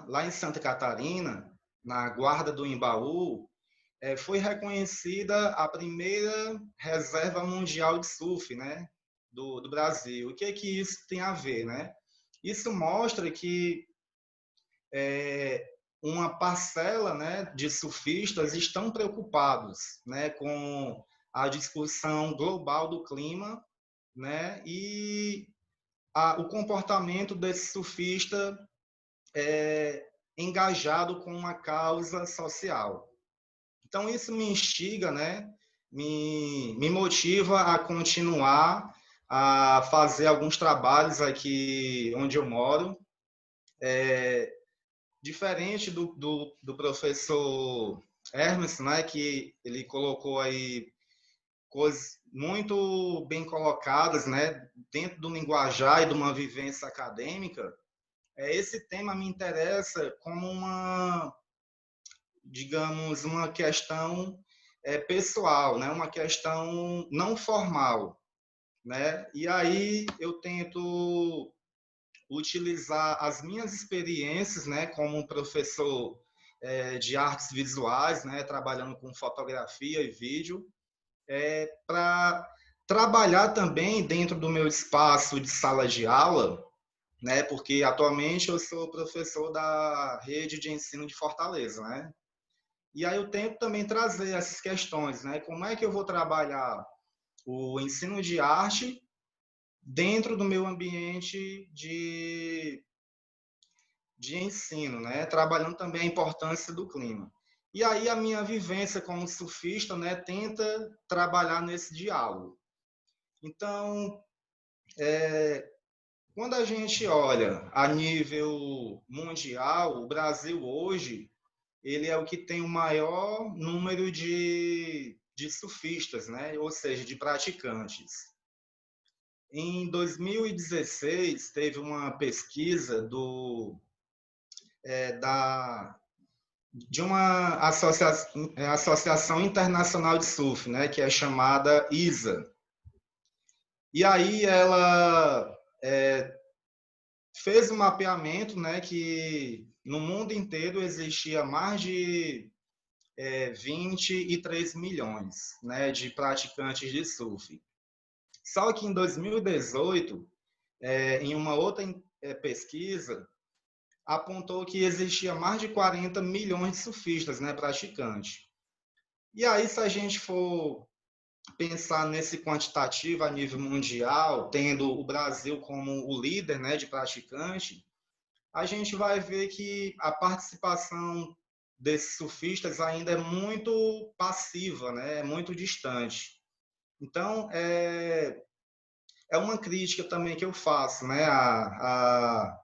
lá em Santa Catarina, na Guarda do Embaú, foi reconhecida a primeira reserva mundial de surf, né, do Brasil. O que isso tem a ver, né? Isso mostra que uma parcela, né, de surfistas estão preocupados, né, com a discussão global do clima, né, e o comportamento desse surfista engajado com uma causa social. Então, isso me instiga, né? Me motiva a continuar a fazer alguns trabalhos aqui onde eu moro. Diferente do professor Hermes, né? Que ele colocou aí coisas muito bem colocadas, né? Dentro do linguajar e de uma vivência acadêmica. Esse tema me interessa como digamos, uma questão pessoal, né? Uma questão não formal, né? E aí eu tento utilizar as minhas experiências, né? Como professor de artes visuais, né? Trabalhando com fotografia e vídeo, para trabalhar também dentro do meu espaço de sala de aula, né? Porque atualmente eu sou professor da rede de ensino de Fortaleza, né? E aí eu tento também trazer essas questões, né? Como é que eu vou trabalhar o ensino de arte dentro do meu ambiente de ensino, né? Trabalhando também a importância do clima. E aí a minha vivência como surfista, né, tenta trabalhar nesse diálogo. Então, quando a gente olha a nível mundial, o Brasil hoje ele é o que tem o maior número de surfistas, né? Ou seja, de praticantes. Em 2016, teve uma pesquisa de uma associação internacional de surf, né? Que é chamada ISA. E aí ela fez um mapeamento, né? Que no mundo inteiro existia mais de 23 milhões, né, de praticantes de surf. Só que em 2018, em uma outra pesquisa, apontou que existia mais de 40 milhões de surfistas, né, praticantes. E aí, se a gente for pensar nesse quantitativo a nível mundial, tendo o Brasil como o líder, né, de praticante, a gente vai ver que a participação desses surfistas ainda é muito passiva, né? É muito distante. Então, é uma crítica também que eu faço, né? A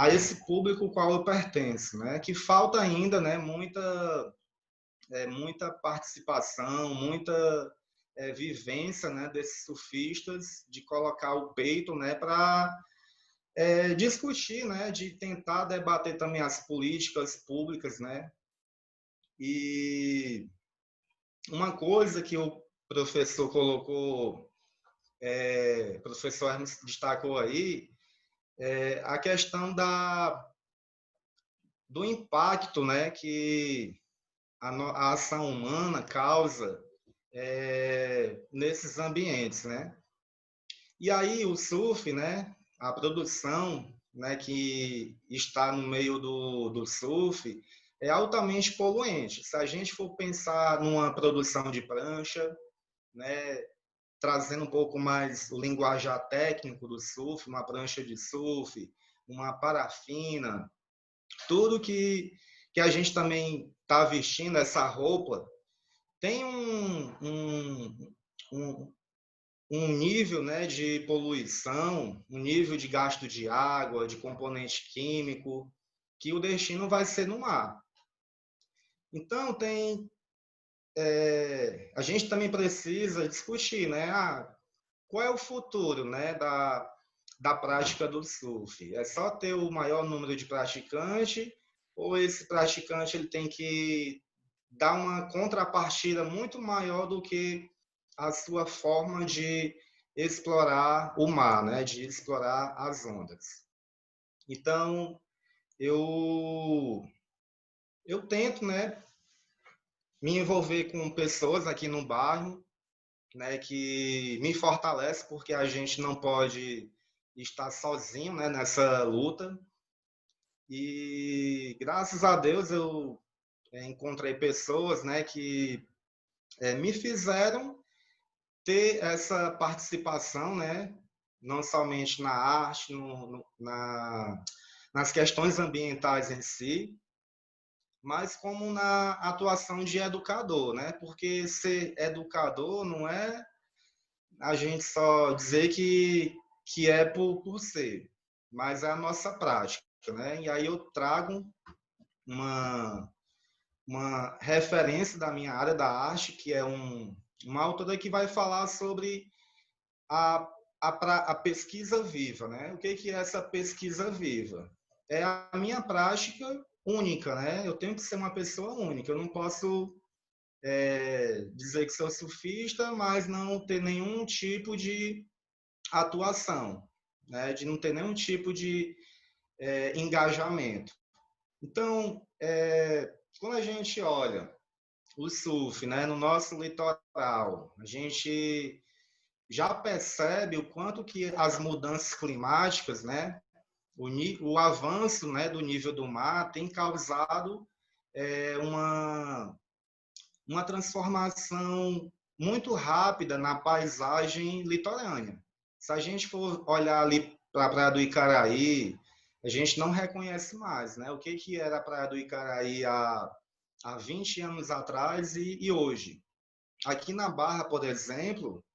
esse público ao qual eu pertenço, né? Que falta ainda, né? Muita participação, muita vivência, né? Desses surfistas, de colocar o peito, né? Para discutir, né, de tentar debater também as políticas públicas, né? E uma coisa que o professor colocou, o professor Hermes destacou aí, a questão do impacto, né, que a ação humana causa nesses ambientes, né? E aí o surf, né, a produção, né, que está no meio do surf é altamente poluente. Se a gente for pensar numa produção de prancha, né, trazendo um pouco mais o linguajar técnico do surf, uma prancha de surf, uma parafina, tudo que que a gente também está vestindo essa roupa, tem um nível, né, de poluição, um nível de gasto de água, de componente químico, que o destino vai ser no mar. Então, a gente também precisa discutir, né, qual é o futuro, né, da prática do surf? É só ter o maior número de praticantes, ou esse praticante ele tem que dar uma contrapartida muito maior do que a sua forma de explorar o mar, né? De explorar as ondas. Então, eu tento, né, me envolver com pessoas aqui no bairro, né, que me fortalece, porque a gente não pode estar sozinho, né, nessa luta. E graças a Deus eu encontrei pessoas, né, que me fizeram ter essa participação, né, não somente na arte, nas questões ambientais em si, mas como na atuação de educador, né? Porque ser educador não é a gente só dizer que é por ser, mas é a nossa prática, né? E aí eu trago uma referência da minha área da arte, que é uma autora que vai falar sobre a pesquisa viva, né? O que é essa pesquisa viva? É a minha prática única, né? Eu tenho que ser uma pessoa única. Eu não posso dizer que sou surfista, mas não ter nenhum tipo de atuação, né? De não ter nenhum tipo de engajamento. Então, quando a gente olha o surf, né, no nosso litoral, a gente já percebe o quanto que as mudanças climáticas, né, o avanço, né, do nível do mar tem causado uma transformação muito rápida na paisagem litorânea. Se a gente for olhar ali para a Praia do Icaraí, a gente não reconhece mais, né? O que era a Praia do Icaraí há 20 anos atrás e hoje. Aqui na Barra, por exemplo,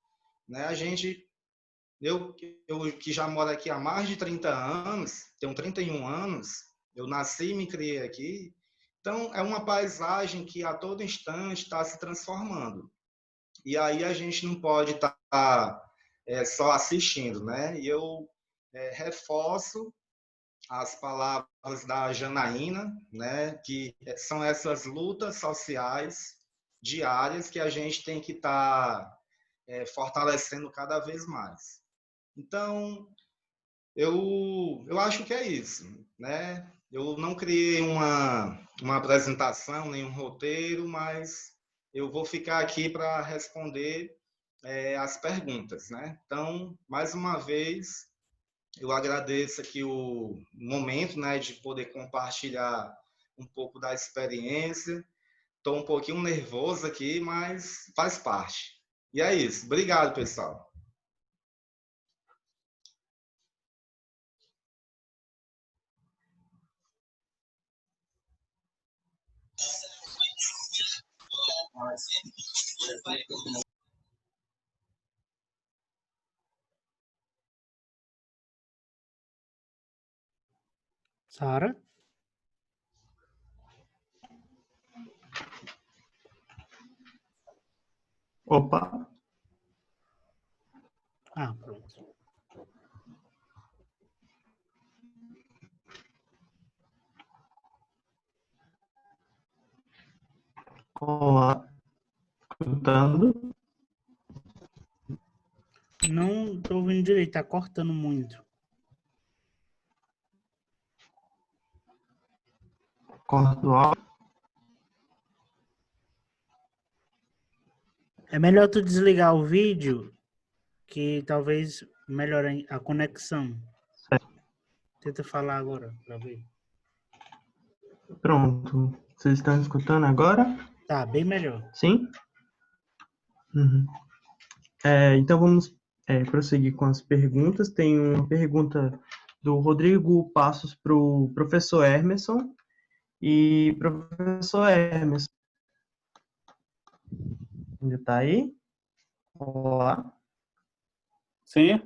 né, eu que já moro aqui há mais de 30 anos, tenho 31 anos, eu nasci e me criei aqui, então é uma paisagem que a todo instante está se transformando. E aí a gente não pode estar só assistindo, né? E eu reforço as palavras da Janaína, né? Que são essas lutas sociais diárias que a gente tem que estar fortalecendo cada vez mais. Então, eu acho que é isso, né? Eu não criei uma apresentação, nem um roteiro, mas eu vou ficar aqui para responder as perguntas, né? Então, mais uma vez, eu agradeço aqui o momento, né, de poder compartilhar um pouco da experiência. Estou um pouquinho nervoso aqui, mas faz parte. E é isso. Obrigado, pessoal. Sara? Opa, Ah, pronto. olá, escutando? Não tô ouvindo direito, tá cortando muito. Corto áudio. É melhor tu desligar o vídeo, que talvez melhore a conexão. Certo. Tenta falar agora, pra ver. Pronto. Vocês estão escutando agora? Tá, bem melhor. Sim? Uhum. Então vamos prosseguir com as perguntas. Tem uma pergunta do Rodrigo Passos para o professor Emerson. E professor Hermes, ainda está aí? Olá. Sim,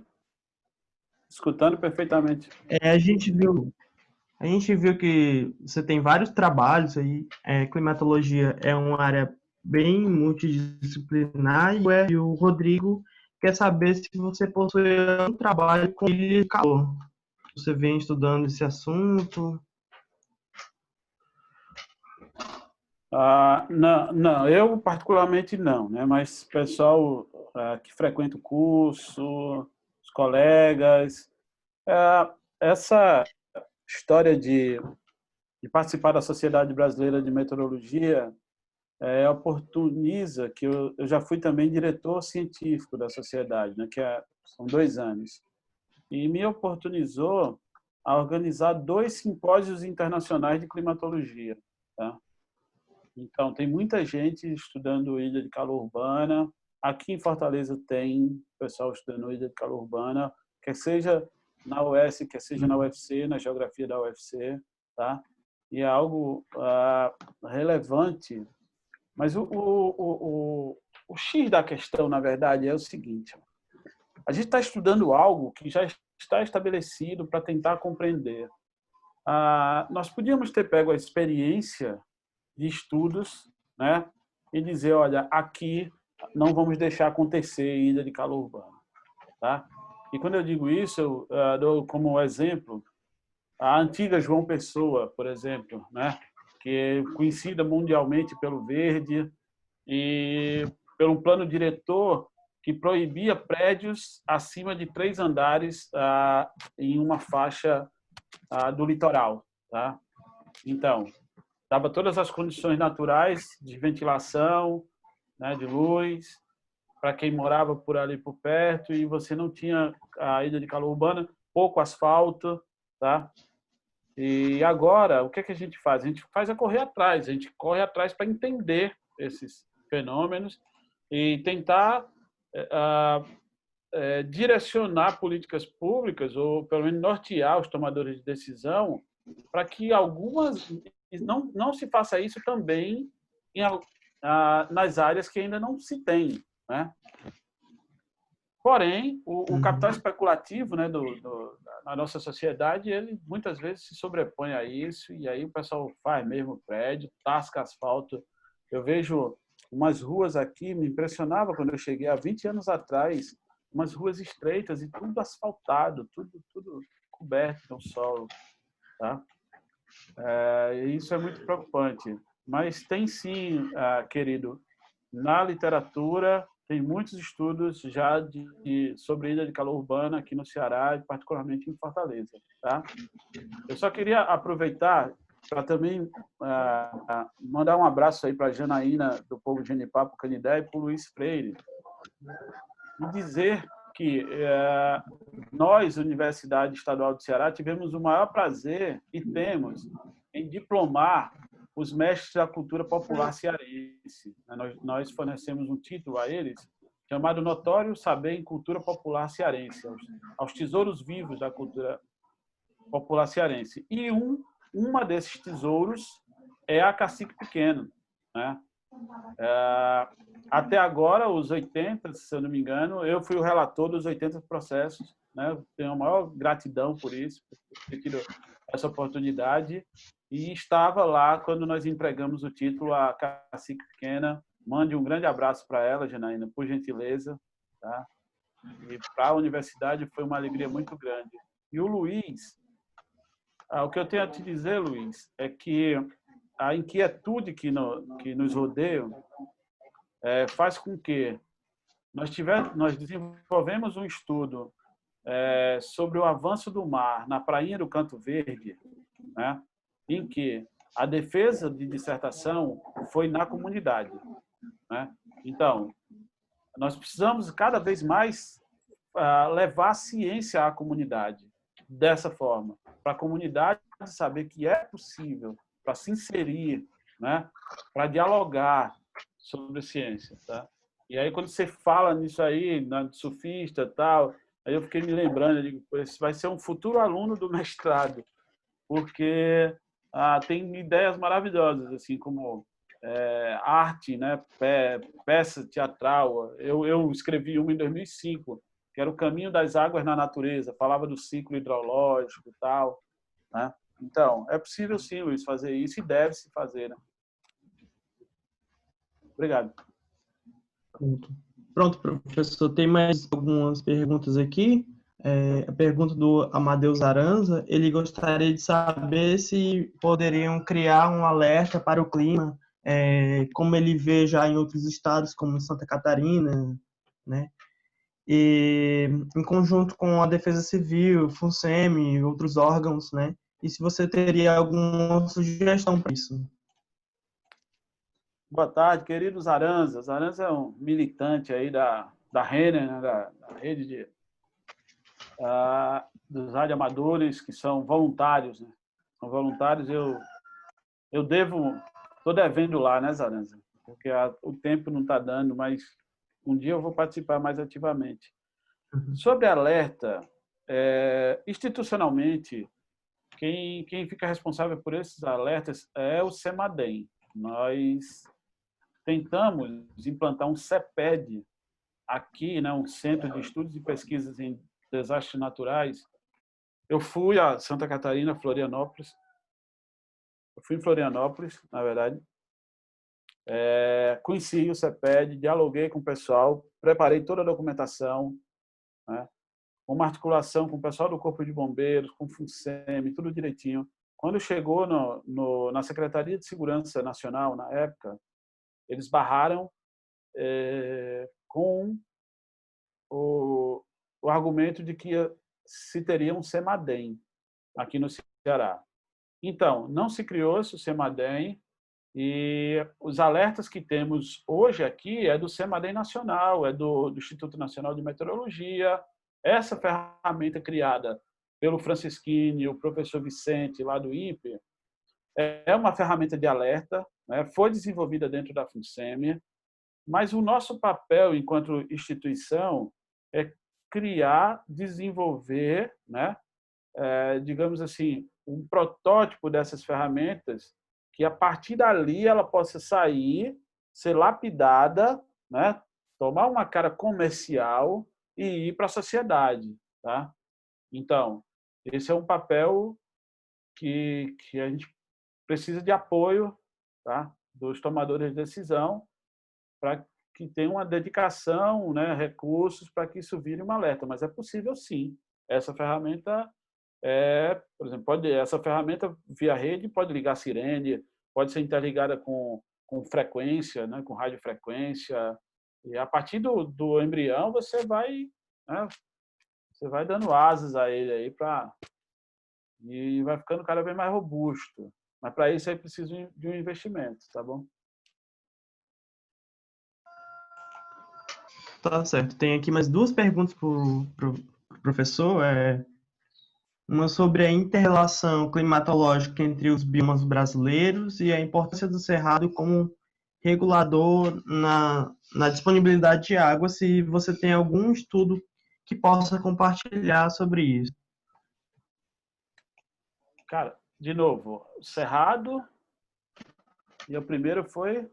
escutando perfeitamente. A gente viu que você tem vários trabalhos aí. Climatologia é uma área bem multidisciplinar e o Rodrigo quer saber se você possui um trabalho com ilha de calor. Você vem estudando esse assunto? Não, não, eu particularmente não, né? Mas o pessoal que frequenta o curso, os colegas, essa história de participar da Sociedade Brasileira de Meteorologia oportuniza que eu já fui também diretor científico da sociedade, né? São 2 anos, e me oportunizou a organizar 2 simpósios internacionais de climatologia, tá? Então, tem muita gente estudando ilha de calor urbana. Aqui em Fortaleza tem pessoal estudando ilha de calor urbana, quer seja na UES, quer seja na UFC, na geografia da UFC, tá? E é algo relevante. Mas o X da questão, na verdade, é o seguinte: a gente está estudando algo que já está estabelecido para tentar compreender. Nós podíamos ter pego a experiência de estudos, né, e dizer, olha, aqui não vamos deixar acontecer ilha de calor urbano, tá? E quando eu digo isso, eu dou como exemplo a antiga João Pessoa, por exemplo, né, que é conhecida mundialmente pelo verde e pelo plano diretor que proibia prédios acima de 3 andares em uma faixa do litoral, tá? Então, dava todas as condições naturais de ventilação, né, de luz, para quem morava por ali por perto, e você não tinha a ilha de calor urbana, pouco asfalto, tá? E agora, o que é que a gente faz? A gente faz correr atrás, a gente corre atrás para entender esses fenômenos e tentar direcionar políticas públicas, ou pelo menos nortear os tomadores de decisão, para que não se faça isso também nas áreas que ainda não se tem, né? Porém, o capital especulativo, né, na nossa sociedade, ele muitas vezes se sobrepõe a isso, e aí o pessoal faz mesmo prédio, tasca asfalto. Eu vejo umas ruas aqui, me impressionava quando eu cheguei há 20 anos atrás, umas ruas estreitas e tudo asfaltado, tudo coberto com solo, tá? Isso é muito preocupante. Mas tem sim, querido, na literatura tem muitos estudos já sobre ilha de calor urbana aqui no Ceará e particularmente em Fortaleza, tá? Eu só queria aproveitar para também mandar um abraço aí para a Janaína do Povo de Genipapo, Canidé, e para o Luiz Freire, e dizer que nós, Universidade Estadual do Ceará, tivemos o maior prazer e temos em diplomar os mestres da cultura popular cearense. Nós fornecemos um título a eles chamado Notório Saber em Cultura Popular Cearense, aos tesouros vivos da cultura popular cearense. E uma desses tesouros é a Cacique Pequeno, né? Até agora, os 80, se eu não me engano, eu fui o relator dos 80 processos, né? Tenho a maior gratidão por isso, por ter tido essa oportunidade, e estava lá quando nós entregamos o título à Cacique Pequena. Mande um grande abraço para ela, Janaína, por gentileza, tá? E para a universidade foi uma alegria muito grande. E o Luiz, o que eu tenho a te dizer, Luiz, é que a inquietude que nos rodeia faz com que nós desenvolvemos um estudo sobre o avanço do mar na prainha do Canto Verde, né, em que a defesa de dissertação foi na comunidade, né? Então, nós precisamos cada vez mais levar a ciência à comunidade dessa forma, para a comunidade saber que é possível, para se inserir, né, para dialogar sobre ciência, tá? E aí quando você fala nisso aí, na surfista, tal, aí eu fiquei me lembrando, eu digo, esse vai ser um futuro aluno do mestrado, porque tem ideias maravilhosas, assim, como arte, né? Peça teatral. Eu escrevi uma em 2005, que era O Caminho das Águas na Natureza, falava do ciclo hidrológico e tal, né? Então, é possível sim, Luiz, fazer isso e deve-se fazer, né? Obrigado. Pronto, professor. Tem mais algumas perguntas aqui. A pergunta do Amadeus Aranza, ele gostaria de saber se poderiam criar um alerta para o clima, como ele vê já em outros estados, como em Santa Catarina, né? E em conjunto com a Defesa Civil, FUNSEMI e outros órgãos, né? E se você teria alguma sugestão para isso? Boa tarde, queridos Aranzas. Aranza é um militante aí da Renner, né, da rede dos radioamadores, que são voluntários, né? São voluntários. Eu estou devendo lá, né, Zaranza? Porque o tempo não está dando, mas um dia eu vou participar mais ativamente. Sobre alerta, institucionalmente, quem fica responsável por esses alertas é o CEMADEM. Nós tentamos implantar um CEPED aqui, né, um Centro de Estudos e Pesquisas em Desastres Naturais. Eu fui a Santa Catarina, Florianópolis. Eu fui em Florianópolis, na verdade. Conheci o CEPED, dialoguei com o pessoal, preparei toda a documentação, né, uma articulação com o pessoal do Corpo de Bombeiros, com o FUNSEMI, tudo direitinho. Quando chegou na Secretaria de Segurança Nacional, na época, eles barraram com o argumento de que se teria um CEMADEM aqui no Ceará. Então, não se criou esse CEMADEM e os alertas que temos hoje aqui é do CEMADEM Nacional, é do Instituto Nacional de Meteorologia. Essa ferramenta criada pelo Francisquini e o professor Vicente, lá do INPE, é uma ferramenta de alerta, né? Foi desenvolvida dentro da FUNSEMI, mas o nosso papel enquanto instituição é criar, desenvolver, né? Digamos assim, um protótipo dessas ferramentas que, a partir dali, ela possa sair, ser lapidada, né? Tomar uma cara comercial e ir para a sociedade. Tá? Então, esse é um papel que a gente precisa de apoio, tá? Dos tomadores de decisão, para que tenha uma dedicação, né? Recursos para que isso vire um alerta. Mas é possível, sim. Essa ferramenta por exemplo, essa ferramenta via rede pode ligar sirene, pode ser interligada com frequência, né, com radiofrequência, e a partir do embrião você vai, né, você vai dando asas a ele aí e vai ficando cada vez mais robusto. Mas para isso é preciso de um investimento, tá bom? Tá certo. Tem aqui mais duas perguntas para o professor. Uma sobre a inter-relação climatológica entre os biomas brasileiros e a importância do cerrado como regulador na disponibilidade de água, se você tem algum estudo que possa compartilhar sobre isso. Cara, de novo, cerrado, e o primeiro foi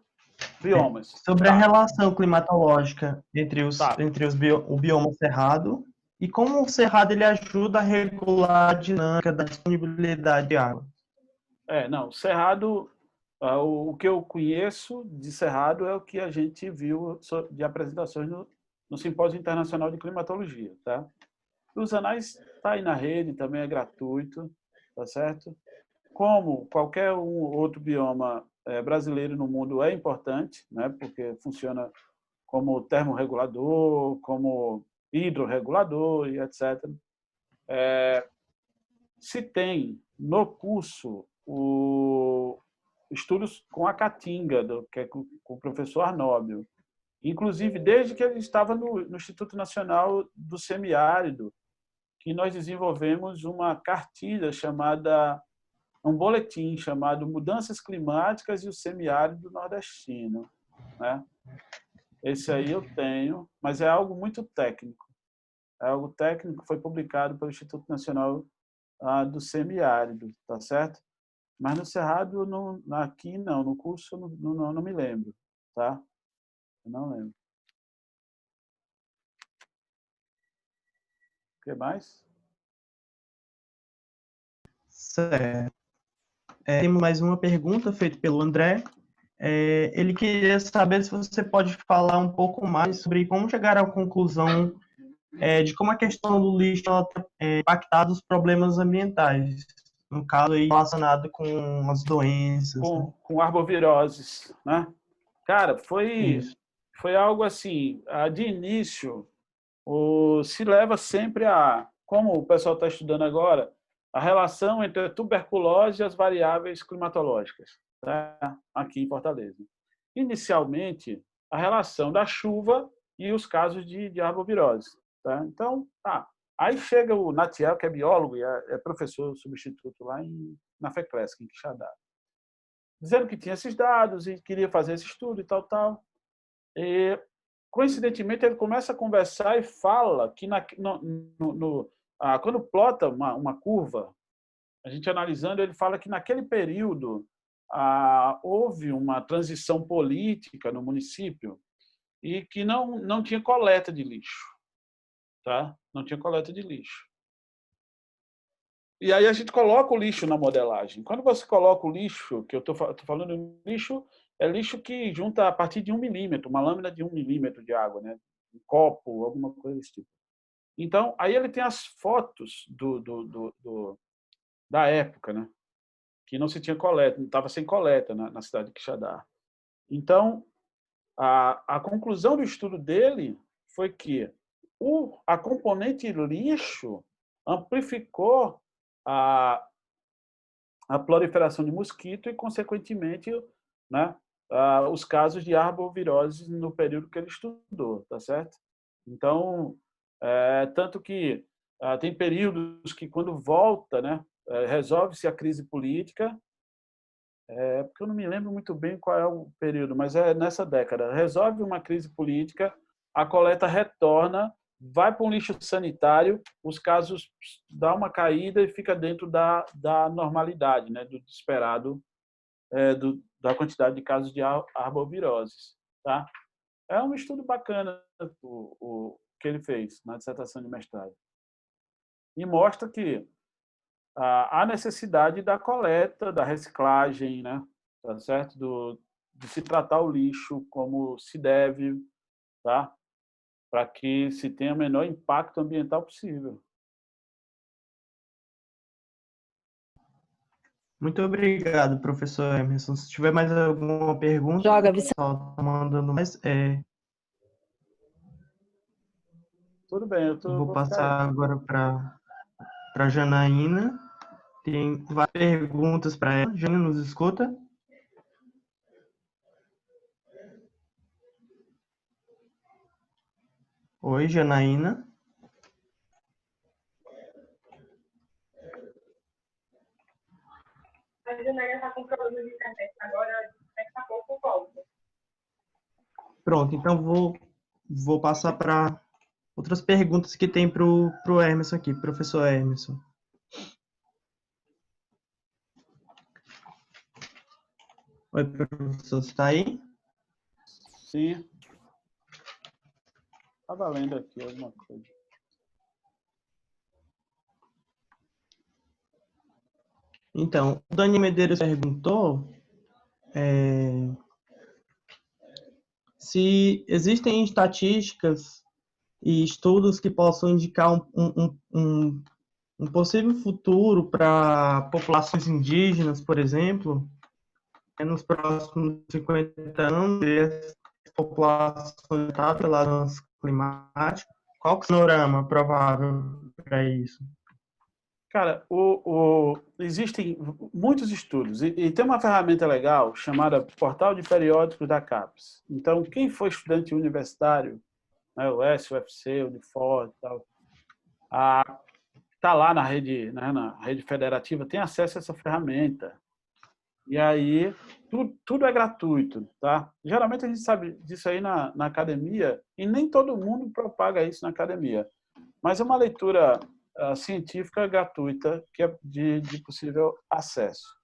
biomas. Sobre a relação climatológica entre o bioma cerrado e como o cerrado ele ajuda a regular a dinâmica da disponibilidade de água. Não, cerrado, o que eu conheço de cerrado é o que a gente viu de apresentações no Simpósio Internacional de Climatologia, tá? Os anais está aí na rede, também é gratuito, tá certo? Como qualquer outro bioma brasileiro no mundo é importante, né? Porque funciona como termorregulador, como hidrorregulador e etc. Se tem no curso estudos com a Caatinga, que é com o professor Arnóbio, inclusive desde que ele estava no Instituto Nacional do Semiárido, que nós desenvolvemos uma cartilha um boletim chamado Mudanças Climáticas e o Semiárido Nordestino, né? Esse aí eu tenho, mas é algo muito técnico. É algo técnico, foi publicado pelo Instituto Nacional do Semiárido, tá certo? Mas no Cerrado, aqui não, no curso não me lembro, tá? Eu não lembro. O que mais? Certo. Temos mais uma pergunta feita pelo André. Ele queria saber se você pode falar um pouco mais sobre como chegar à conclusão de como a questão do lixo tem impactado os problemas ambientais, no caso aí relacionado com as doenças, né? Com arboviroses, né? Cara, Isso. foi algo assim, de início, se leva sempre como o pessoal está estudando agora, a relação entre a tuberculose e as variáveis climatológicas, tá? Aqui em Fortaleza. Inicialmente, a relação da chuva e os casos de arbovirose. Tá? Então, aí chega o Natiel, que é biólogo e é professor substituto lá na FECLESC, em Quixadá, dizendo que tinha esses dados e queria fazer esse estudo e tal. E, coincidentemente, ele começa a conversar e fala que quando plota uma curva, a gente analisando, ele fala que naquele período houve uma transição política no município e que não tinha coleta de lixo. Tá? Não tinha coleta de lixo. E aí a gente coloca o lixo na modelagem. Quando você coloca o lixo, que eu estou falando lixo, é lixo que junta a partir de 1 milímetro, uma lâmina de 1 milímetro de água, né? Um copo, alguma coisa desse tipo. Então, aí ele tem as fotos da época, né? Que não se tinha coleta, não estava sem coleta na cidade de Quixadá. Então, a conclusão do estudo dele foi que a componente lixo amplificou a proliferação de mosquito e, consequentemente, né, os casos de arbovirose no período que ele estudou, tá certo? Então, tanto que tem períodos que, quando volta, né, resolve-se a crise política, porque eu não me lembro muito bem qual é o período, mas é nessa década. Resolve uma crise política, a coleta retorna, vai para um lixo sanitário, os casos dão uma caída e fica dentro da normalidade, né, do esperado, da quantidade de casos de arboviroses. Tá? É um estudo bacana o que ele fez na dissertação de mestrado. E mostra que há necessidade da coleta, da reciclagem, né? Tá certo? De se tratar o lixo como se deve, tá? Para que se tenha o menor impacto ambiental possível. Muito obrigado, professor Emerson. Se tiver mais alguma pergunta, Joga, o pessoal está mandando mais. Tudo bem, Vou vou ficar passar aí. agora para a Janaína. Tem várias perguntas para ela. Janaína, nos escuta? Oi, Janaína. A Janaína está com problema de internet agora, daqui a pouco volta. Pronto, então vou passar para outras perguntas que tem para o Emerson aqui, professor Emerson. Oi, professor, você está aí? Sim. Está valendo aqui alguma coisa. Então, o Dani Medeiros perguntou se existem estatísticas e estudos que possam indicar um possível futuro para populações indígenas, por exemplo, nos próximos 50 anos, essa população está pela mudança climática. Qual que é o panorama provável para isso? Cara, existem muitos estudos e tem uma ferramenta legal chamada Portal de Periódicos da CAPES. Então, quem for estudante universitário, né, o S, o UFC, o DFOR e tal, está lá na rede federativa, tem acesso a essa ferramenta. E aí, tudo é gratuito, tá? Geralmente a gente sabe disso aí na academia e nem todo mundo propaga isso na academia. Mas é uma leitura científica gratuita que é de possível acesso.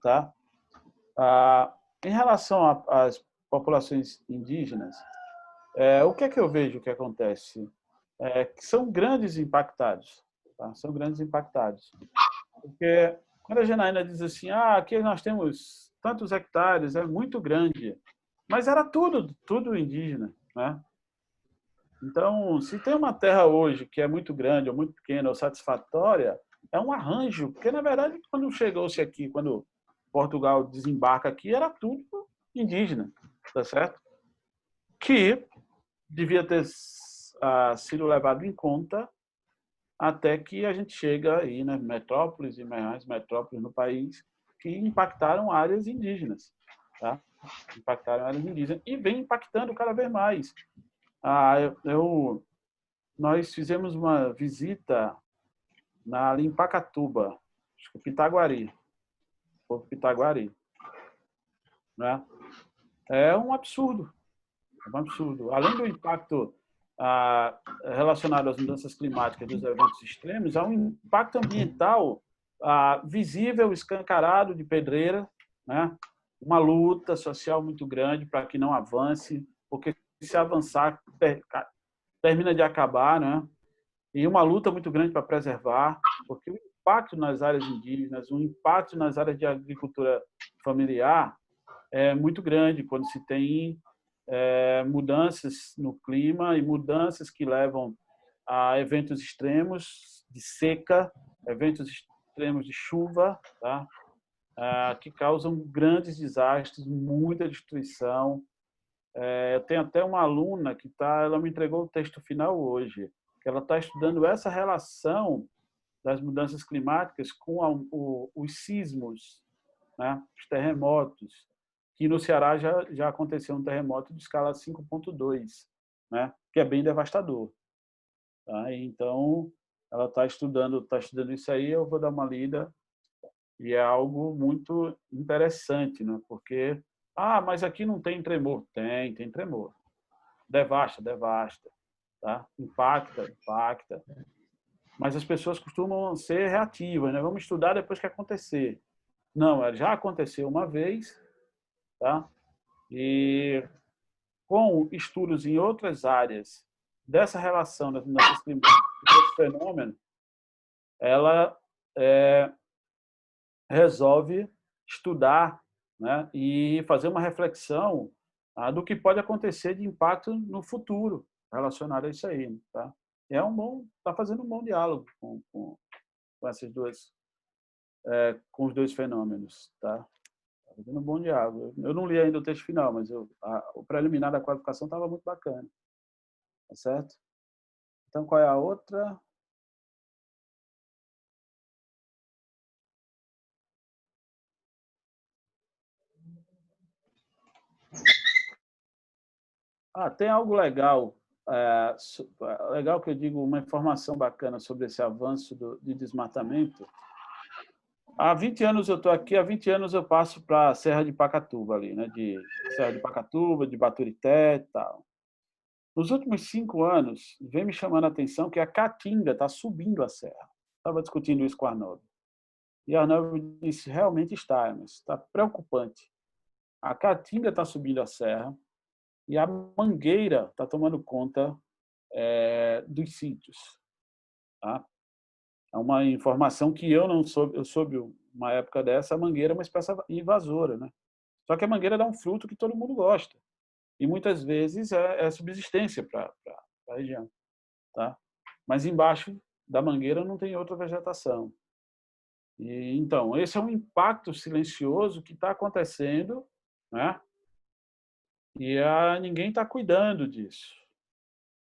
tá? Em relação às populações indígenas, o que é que eu vejo que acontece? Que são grandes impactados, tá? São grandes impactados. Porque quando a Janaína diz assim, aqui nós temos tantos hectares, é muito grande, mas era tudo indígena, né? Então, se tem uma terra hoje que é muito grande, ou muito pequena, ou satisfatória, é um arranjo, porque na verdade quando chegou-se aqui, quando Portugal desembarca aqui, era tudo indígena, tá certo? Que devia ter sido levado em conta até que a gente chega aí nas metrópoles e mais metrópoles no país que impactaram áreas indígenas, tá? Impactaram áreas indígenas e vem impactando cada vez mais. Nós fizemos uma visita ali em Pacatuba, acho que Pitaguari, povo Pitaguari, né? É um absurdo. Além do impacto relacionado às mudanças climáticas dos eventos extremos, há um impacto ambiental visível, escancarado de pedreira, né? Uma luta social muito grande para que não avance, porque se avançar, termina de acabar, né? E uma luta muito grande para preservar, porque o impacto nas áreas indígenas, o impacto nas áreas de agricultura familiar é muito grande quando se tem mudanças no clima e mudanças que levam a eventos extremos de seca, eventos extremos de chuva, tá? Que causam grandes desastres, muita destruição. Eu tenho até uma aluna que ela me entregou o texto final hoje, que ela está estudando essa relação das mudanças climáticas com os sismos, né? Os terremotos, que no Ceará já aconteceu um terremoto de escala 5,2, né? Que é bem devastador. Tá? Então, ela está estudando isso aí, eu vou dar uma lida, e é algo muito interessante, né? Porque, mas aqui não tem tremor. Tem tremor. Devasta, tá? Impacta. Mas as pessoas costumam ser reativas, né? Vamos estudar depois que acontecer. Não, já aconteceu uma vez, tá? E com estudos em outras áreas dessa relação das mudanças climáticas com esse fenômeno, ela resolve estudar, né? E fazer uma reflexão do que pode acontecer de impacto no futuro relacionado a isso aí, tá? Está fazendo um bom diálogo com essas duas, com os dois fenômenos, tá? Está fazendo um bom diálogo. Eu não li ainda o texto final, mas o preliminar da qualificação estava muito bacana, tá certo? Então, qual é a outra? Tem algo legal, legal que eu digo, uma informação bacana sobre esse avanço de desmatamento. Há 20 anos eu estou aqui, há 20 anos eu passo para a Serra de Pacatuba, ali, né? De Serra de Pacatuba, de Baturité e tal. Nos últimos 5 anos, vem me chamando a atenção que a Caatinga está subindo a serra. Estava discutindo isso com a Arnaldo. E a Arnaldo disse, realmente mas está preocupante. A Caatinga está subindo a serra, e a mangueira está tomando conta dos sítios. Tá? É uma informação que eu não soube. Eu soube uma época dessa, a mangueira é uma espécie invasora, né? Só que a mangueira dá um fruto que todo mundo gosta. E muitas vezes é subsistência para a região. Tá? Mas embaixo da mangueira não tem outra vegetação. E, então, esse é um impacto silencioso que está acontecendo, né? E ninguém está cuidando disso.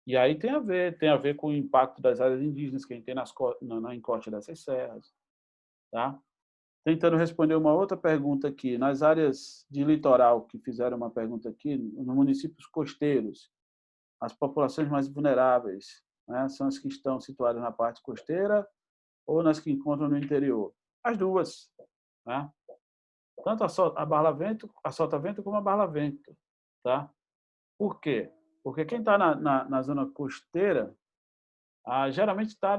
E aí tem a ver com o impacto das áreas indígenas que a gente tem na encosta dessas serras. Tá? Tentando responder uma outra pergunta aqui, nas áreas de litoral, que fizeram uma pergunta aqui, nos municípios costeiros, as populações mais vulneráveis, né, são as que estão situadas na parte costeira ou nas que encontram no interior? As duas. Né? Tanto a barlavento, a solta-vento como a barlavento. Tá? Por quê? Porque quem está na zona costeira geralmente está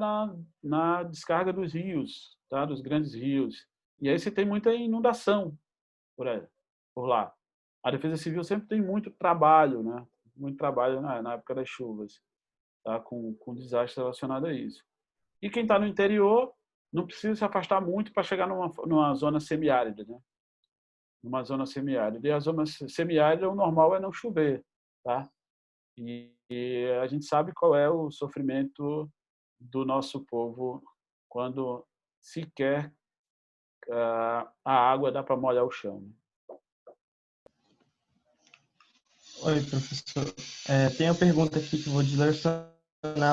na descarga dos rios, tá? Dos grandes rios. E aí você tem muita inundação por lá. A Defesa Civil sempre tem muito trabalho, né? Muito trabalho na época das chuvas, tá? Com desastre relacionado a isso. E quem está no interior não precisa se afastar muito para chegar numa zona semiárida, né? Numa zona semiárida. E a zona semiárida, o normal é não chover, tá? E a gente sabe qual é o sofrimento do nosso povo quando sequer a água dá para molhar o chão. Oi, professor. Tem uma pergunta aqui que eu vou direcionar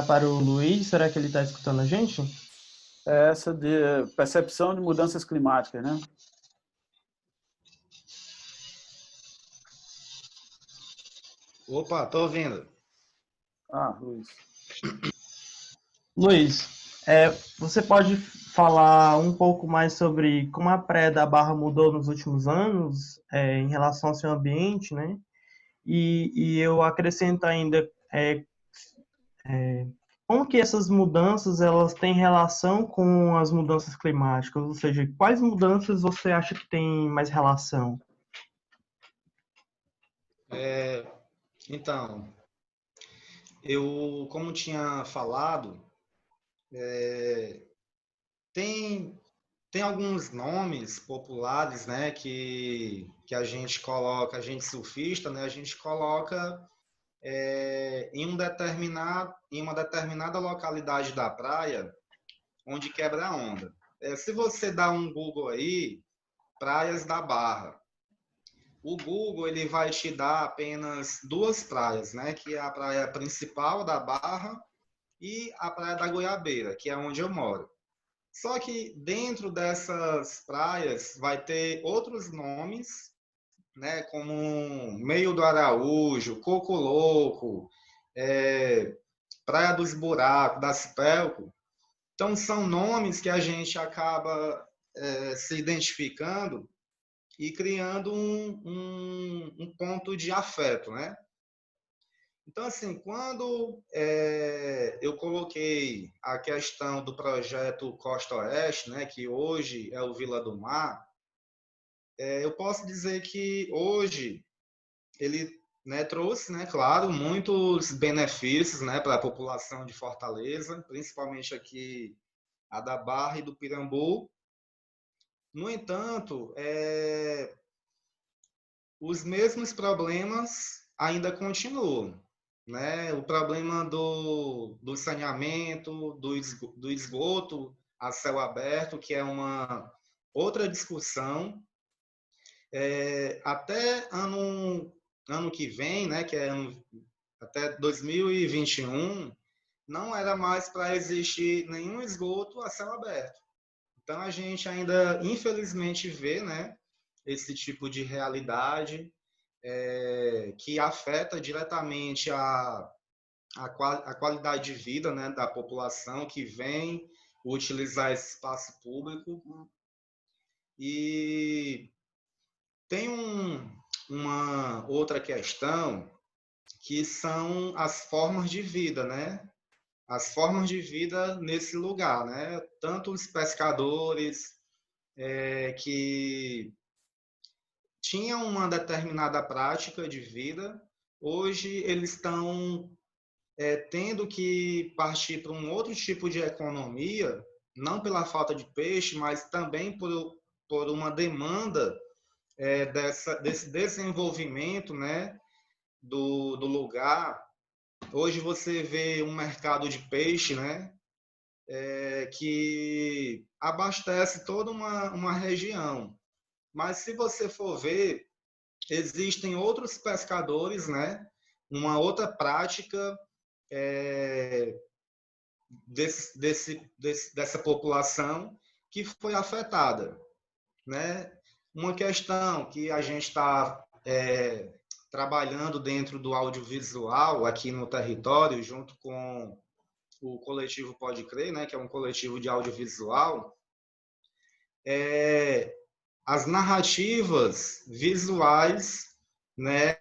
para o Luiz. Será que ele está escutando a gente? É essa de percepção de mudanças climáticas, né? Opa, tô ouvindo. Luiz. Luiz, você pode falar um pouco mais sobre como a Praia da Barra mudou nos últimos anos, em relação ao seu ambiente, né? E eu acrescento ainda como que essas mudanças elas têm relação com as mudanças climáticas, ou seja, quais mudanças você acha que tem mais relação? Então, eu, como tinha falado, tem, tem alguns nomes populares, né, que a gente coloca, a gente surfista, né, a gente coloca em uma determinada localidade da praia onde quebra a onda. Se você dá um Google aí, praias da Barra, o Google ele vai te dar apenas duas praias, né? Que é a praia principal da Barra e a praia da Goiabeira, que é onde eu moro. Só que dentro dessas praias vai ter outros nomes, né? Como Meio do Araújo, Coco Louco, Praia dos Buracos, da Cipelco. Então são nomes que a gente acaba se identificando e criando um ponto de afeto, né? Então, assim, quando eu coloquei a questão do projeto Costa Oeste, né, que hoje é o Vila do Mar, eu posso dizer que hoje ele, né, trouxe, né, claro, muitos benefícios, né, para a população de Fortaleza, principalmente aqui a da Barra e do Pirambu. No entanto, os mesmos problemas ainda continuam, né? O problema do saneamento, do esgoto a céu aberto, que é uma outra discussão. Até ano que vem, né, que é até 2021, não era mais para existir nenhum esgoto a céu aberto. Então a gente ainda, infelizmente, vê, né, esse tipo de realidade que afeta diretamente a qualidade de vida, né, da população que vem utilizar esse espaço público. E tem uma outra questão que são as formas de vida, né? As formas de vida nesse lugar, né? Tanto os pescadores que tinham uma determinada prática de vida, hoje eles estão tendo que partir para um outro tipo de economia, não pela falta de peixe, mas também por uma demanda desse desenvolvimento, né, do lugar. Hoje você vê um mercado de peixe, né, que abastece toda uma região. Mas se você for ver, existem outros pescadores, né, uma outra prática dessa população que foi afetada, né? Uma questão que a gente está trabalhando dentro do audiovisual aqui no território, junto com o coletivo Pode Crer, né, que é um coletivo de audiovisual, as narrativas visuais, né,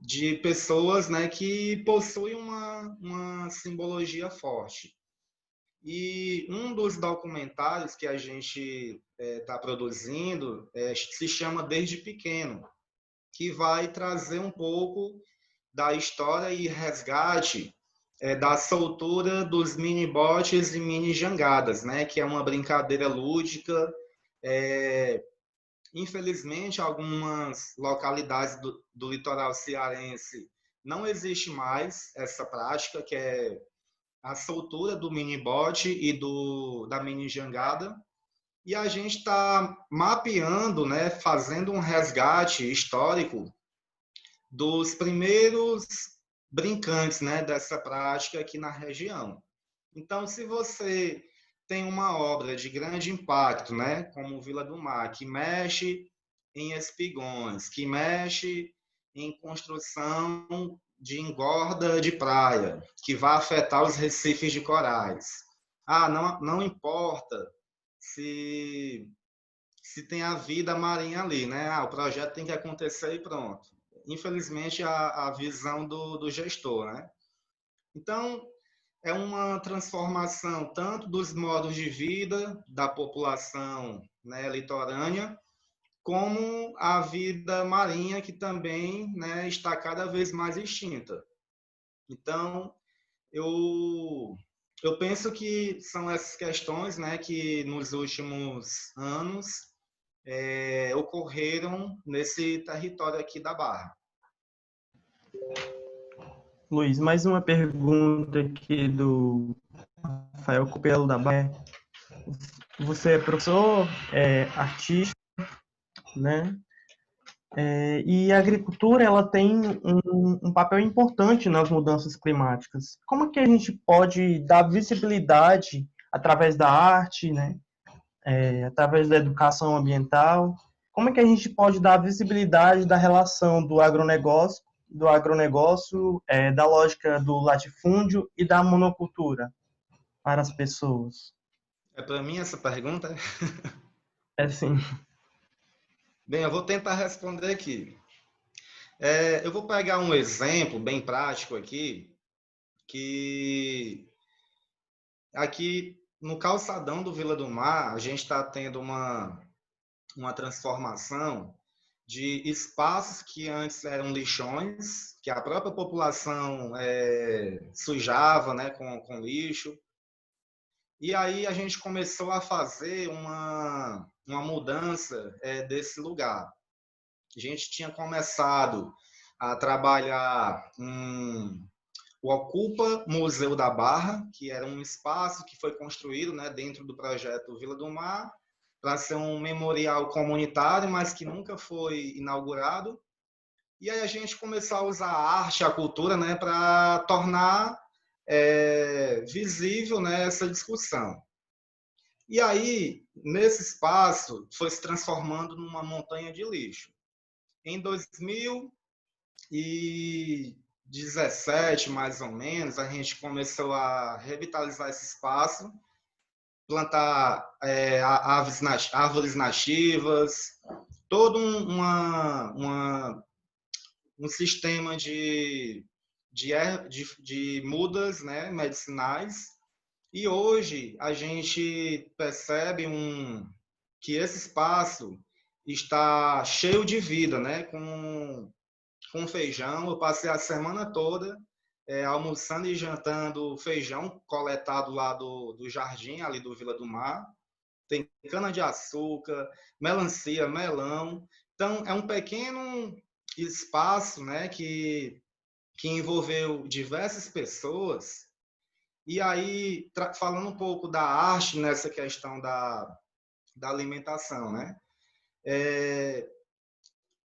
de pessoas, né, que possuem uma simbologia forte. E um dos documentários que a gente está produzindo se chama Desde Pequeno, que vai trazer um pouco da história e resgate da soltura dos mini botes e mini jangadas, né? Que é uma brincadeira lúdica. Infelizmente, algumas localidades do litoral cearense não existe mais essa prática, que é a soltura do mini bote e da mini jangada. E a gente está mapeando, né, fazendo um resgate histórico dos primeiros brincantes, né, dessa prática aqui na região. Então, se você tem uma obra de grande impacto, né, como Vila do Mar, que mexe em espigões, que mexe em construção de engorda de praia, que vai afetar os recifes de corais. Não importa se tem a vida marinha ali, né? O projeto tem que acontecer e pronto. Infelizmente, a visão do gestor, né? Então, é uma transformação tanto dos modos de vida da população, né, litorânea, como a vida marinha, que também, né, está cada vez mais extinta. Então, eu penso que são essas questões, né, que nos últimos anos ocorreram nesse território aqui da Barra. Luiz, mais uma pergunta aqui do Rafael Copelo da Barra. Você é professor, artista, né? E a agricultura, ela tem um papel importante nas mudanças climáticas. Como é que a gente pode dar visibilidade através da arte, né? Através da educação ambiental? Como é que a gente pode dar visibilidade da relação do agronegócio, da lógica do latifúndio e da monocultura para as pessoas? É para mim essa pergunta? Sim. Bem, eu vou tentar responder aqui. Eu vou pegar um exemplo bem prático aqui, que aqui no calçadão do Vila do Mar, a gente está tendo uma transformação de espaços que antes eram lixões, que a própria população sujava, né, com lixo. E aí a gente começou a fazer uma mudança desse lugar. A gente tinha começado a trabalhar o Ocupa Museu da Barra, que era um espaço que foi construído, né, dentro do projeto Vila do Mar, para ser um memorial comunitário, mas que nunca foi inaugurado. E aí a gente começou a usar a arte, a cultura, né, para tornar visível, né, essa discussão. E aí, nesse espaço, foi se transformando numa montanha de lixo. Em 2017, mais ou menos, a gente começou a revitalizar esse espaço, plantar árvores nativas, todo um sistema de mudas, né, medicinais. E hoje a gente percebe que esse espaço está cheio de vida, né, com feijão. Eu passei a semana toda almoçando e jantando feijão coletado lá do jardim, ali do Vila do Mar. Tem cana-de-açúcar, melancia, melão. Então, é um pequeno espaço, né, que envolveu diversas pessoas. E aí, falando um pouco da arte nessa questão da alimentação, né?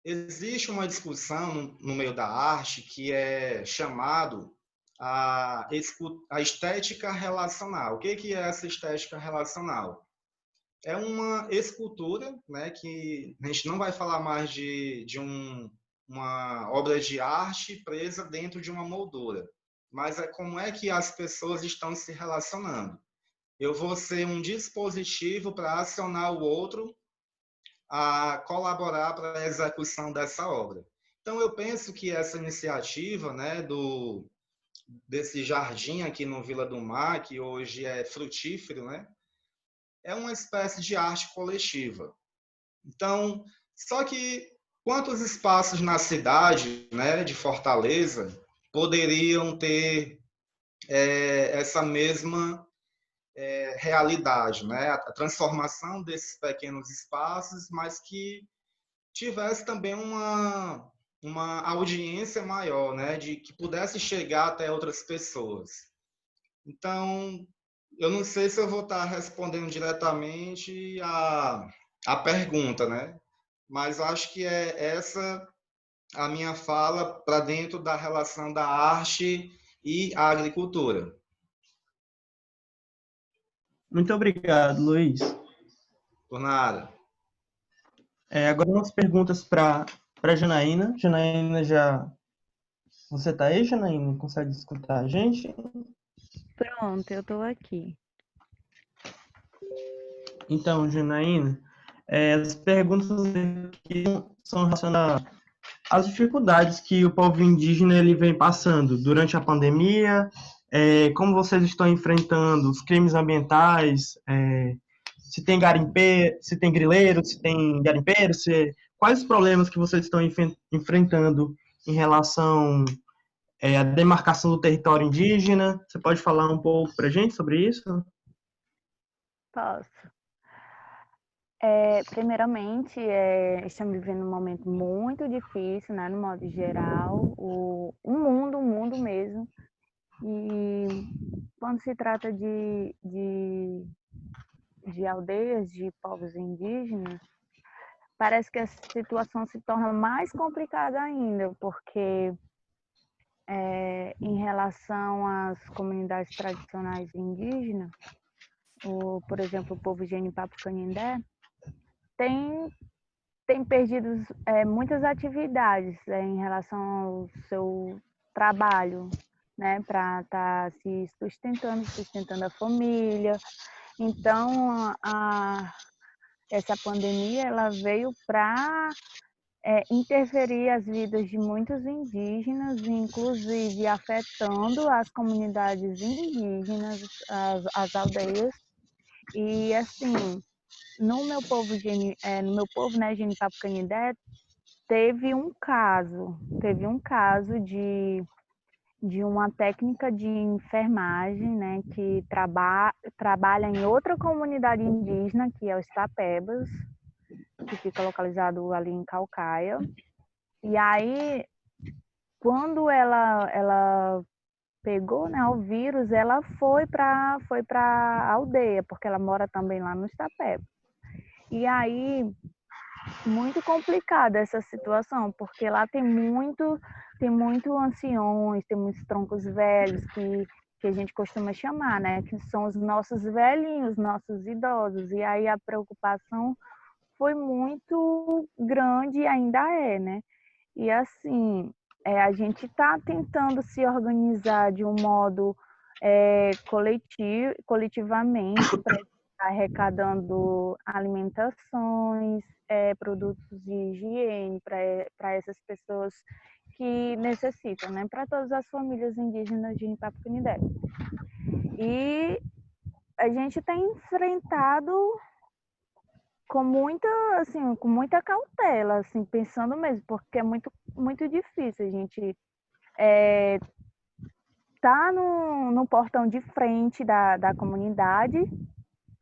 Existe uma discussão no meio da arte que é chamado a estética relacional. O que é essa estética relacional? É uma escultura, né, que a gente não vai falar mais de uma obra de arte presa dentro de uma moldura, mas é como é que as pessoas estão se relacionando. Eu vou ser um dispositivo para acionar o outro a colaborar para a execução dessa obra. Então, eu penso que essa iniciativa, né, desse jardim aqui no Vila do Mar, que hoje é frutífero, né? É uma espécie de arte coletiva. Então, só que quantos espaços na cidade, né, de Fortaleza, poderiam ter essa mesma realidade, né? A transformação desses pequenos espaços, mas que tivesse também uma audiência maior, né? De que pudesse chegar até outras pessoas. Então, eu não sei se eu vou estar respondendo diretamente a pergunta, né? Mas acho que é essa a minha fala para dentro da relação da arte e a agricultura. Muito obrigado, Luiz. Por nada. Agora umas perguntas para Janaína. Janaína, você está aí, Janaína? Consegue escutar a gente? Pronto, eu estou aqui. Então, Janaína, as perguntas aqui são relacionadas às dificuldades que o povo indígena ele vem passando durante a pandemia, como vocês estão enfrentando os crimes ambientais, se tem se tem grileiro, se tem garimpeiro, quais os problemas que vocês estão enfrentando em relação à demarcação do território indígena? Você pode falar um pouco para a gente sobre isso? Posso. Primeiramente, estamos vivendo um momento muito difícil, né, no modo geral, o mundo mesmo. E quando se trata de aldeias, de povos indígenas, parece que a situação se torna mais complicada ainda, porque em relação às comunidades tradicionais indígenas, por exemplo, o povo Genipapo-Canindé, tem perdido muitas atividades em relação ao seu trabalho, né, para estar se sustentando a família. Então, essa pandemia ela veio para interferir as vidas de muitos indígenas, inclusive afetando as comunidades indígenas, as aldeias. E assim, no meu povo, né, Genipapo-Canindé, teve um caso de uma técnica de enfermagem, né, que trabalha em outra comunidade indígena, que é os Tapebas, que fica localizado ali em Caucaia. E aí, quando ela pegou, né, o vírus, ela foi para a aldeia, porque ela mora também lá nos Tapebas. E aí, muito complicada essa situação, porque lá tem muito anciões, tem muitos troncos velhos que a gente costuma chamar, né? Que são os nossos velhinhos, nossos idosos. E aí a preocupação foi muito grande e ainda é, né? E assim, a gente está tentando se organizar de um modo coletivamente para arrecadando alimentações, produtos de higiene para essas pessoas que necessitam, né? Para todas as famílias indígenas de Genipapo-Canindé. E a gente tem enfrentado com muita cautela, assim, pensando mesmo, porque é muito difícil a gente tá no portão de frente da comunidade,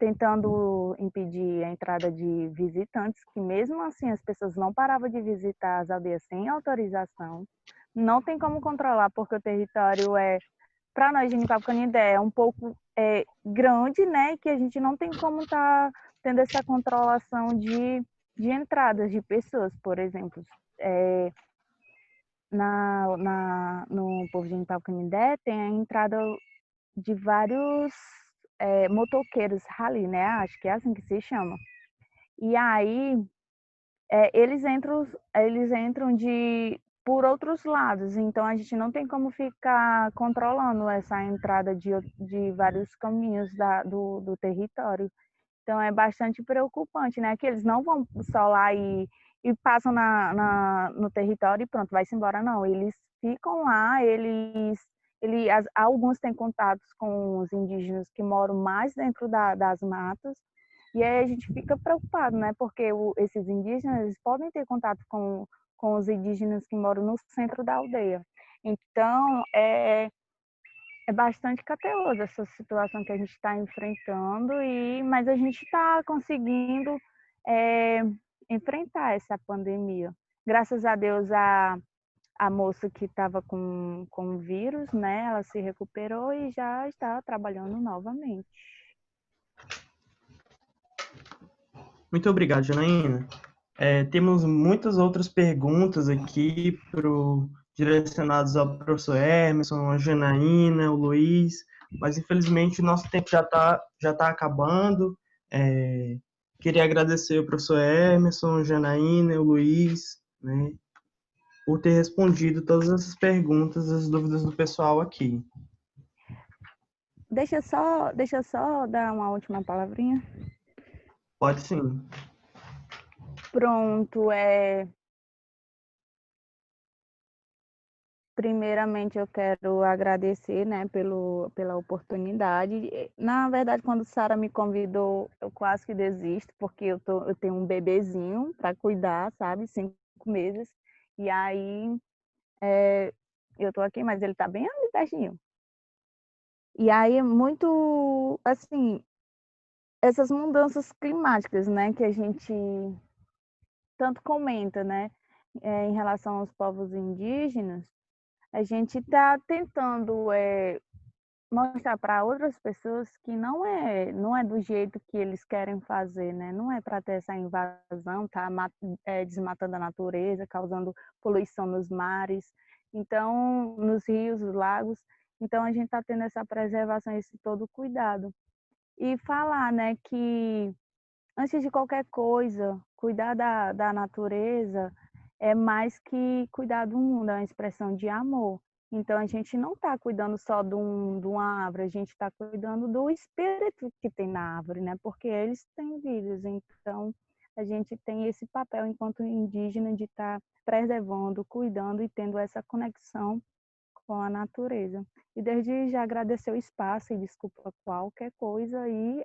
tentando impedir a entrada de visitantes, que mesmo assim as pessoas não paravam de visitar as aldeias sem autorização. Não tem como controlar, porque o território para nós de Genipapo-Canindé, é um pouco grande, né? Que a gente não tem como estar tendo essa controlação de entradas de pessoas, por exemplo. No povo de Genipapo-Canindé tem a entrada de vários motoqueiros rally, né? Acho que é assim que se chama. E aí eles entram por outros lados, então a gente não tem como ficar controlando essa entrada de vários caminhos do território. Então é bastante preocupante, né? Que eles não vão só lá e passam no território e pronto, vai-se embora, não. Eles ficam lá, eles Alguns têm contatos com os indígenas que moram mais dentro das matas, e aí a gente fica preocupado, né? Porque esses indígenas eles podem ter contato com os indígenas que moram no centro da aldeia. Então, é bastante cateoso essa situação que a gente está enfrentando, mas a gente está conseguindo enfrentar essa pandemia. Graças a Deus, a moça que estava com o vírus, né, ela se recuperou e já está trabalhando novamente. Muito obrigado, Janaína. Temos muitas outras perguntas aqui direcionadas ao professor Emerson, a Janaína, o Luiz, mas infelizmente o nosso tempo já tá acabando. Queria agradecer ao professor Emerson, a Janaína, o Luiz, né, por ter respondido todas essas perguntas, as dúvidas do pessoal aqui. Deixa eu só dar uma última palavrinha. Pode sim. Pronto, primeiramente eu quero agradecer, né, pela oportunidade. Na verdade, quando Sara me convidou, eu quase que desisto, porque eu tenho um bebezinho para cuidar, sabe, 5 meses. E aí eu tô aqui, mas ele tá bem ali pertinho. E aí muito, assim, essas mudanças climáticas, né, que a gente tanto comenta, né, em relação aos povos indígenas, a gente está tentando mostrar para outras pessoas que não é do jeito que eles querem fazer, né? Não é para ter essa invasão, tá desmatando a natureza, causando poluição nos mares, então nos rios, nos lagos. Então a gente está tendo essa preservação, esse todo cuidado. E falar, né, que antes de qualquer coisa, cuidar da natureza é mais que cuidar do mundo, é uma expressão de amor. Então, a gente não está cuidando só de uma árvore, a gente está cuidando do espírito que tem na árvore, né? Porque eles têm vidas. Então, a gente tem esse papel, enquanto indígena, de estar preservando, cuidando e tendo essa conexão com a natureza. E desde já agradecer o espaço e desculpa qualquer coisa. E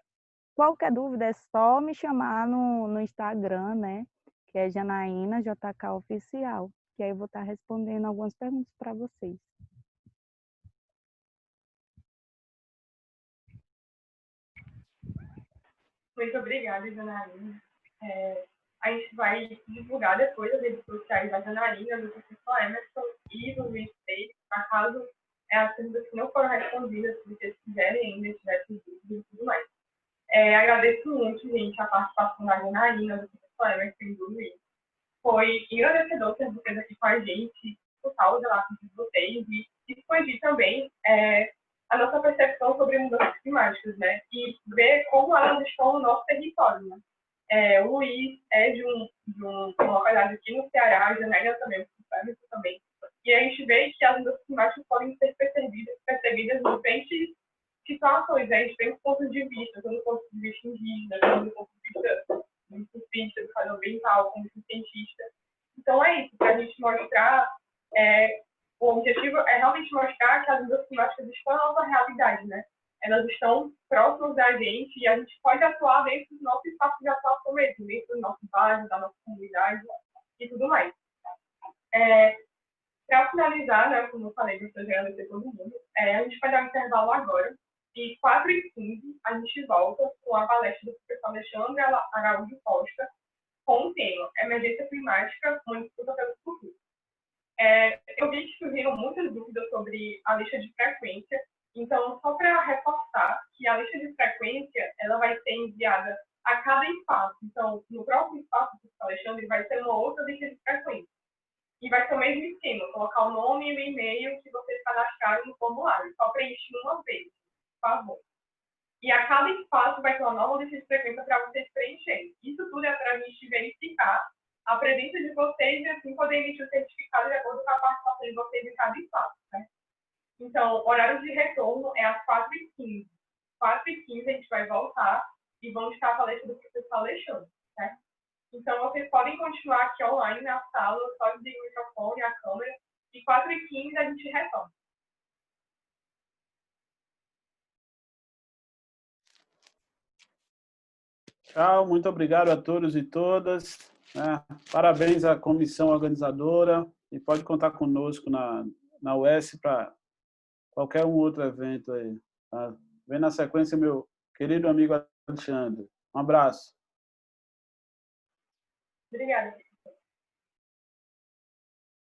qualquer dúvida é só me chamar no Instagram, né? Que é Janaína JK Oficial. Que aí eu vou estar respondendo algumas perguntas para vocês. Muito obrigada, Janaína. A gente vai divulgar depois as redes sociais da Janaína, do professor Emerson e do Luiz Freire, para caso as perguntas que não foram respondidas, se vocês quiserem ainda, tivessem dúvidas e tudo mais. Agradeço muito, gente, a participação da Janaína, do professor Emerson e do Luiz. Foi engrandecedor ter vocês aqui com a gente, escutar os relatos de vocês e expandir também a nossa percepção sobre mudanças climáticas, né? E ver como elas estão no nosso território, né? O Luiz é de uma localidade aqui no Ceará, a Janaína também, também. E a gente vê que as mudanças climáticas podem ser percebidas em diferentes situações, né? A gente tem os pontos de vista, tanto do ponto de vista indígena, tanto do ponto de vista do cientista, educador ambiental, como cientista. Então é isso, para a gente mostrar, o objetivo é realmente mostrar que as mudanças climáticas estão na nossa realidade, né? Elas estão próximas da gente e a gente pode atuar dentro do nosso espaço de atuação mesmo, dentro do nosso bairro, da nossa comunidade e tudo mais. Para finalizar, né, como eu falei, para agradecer todo mundo, a gente vai dar um intervalo agora. E 4h15 a gente volta com a palestra do professor Alexandre Araújo Costa com o tema Emergência Climática, uma disputa pelo futuro. Eu vi que surgiram muitas dúvidas sobre a lista de frequência, então, só para reforçar que a lista de frequência ela vai ser enviada a cada espaço. Então, no próximo espaço do professor Alexandre vai ter uma outra lista de frequência. E vai ser o mesmo esquema, colocar o nome e o e-mail que vocês cadastraram no formulário, só preencher uma vez, por favor. E a cada espaço vai ter uma nova lista de frequência para vocês preencherem. Isso tudo é para a gente verificar a presença de vocês e assim poder emitir o certificado de acordo com a participação de vocês em cada espaço. Né? Então, horário de retorno é às 4h15. 4h15 a gente vai voltar e vamos estar a palestra do professor Alexandre. Né? Então, vocês podem continuar aqui online na sala, só desligar o microfone, a câmera, e 4h15 a gente retorna. Tchau, muito obrigado a todos e todas. Parabéns à comissão organizadora e pode contar conosco na UES para qualquer outro evento aí. Tá? Vem na sequência meu querido amigo Alexandre. Um abraço. Obrigada.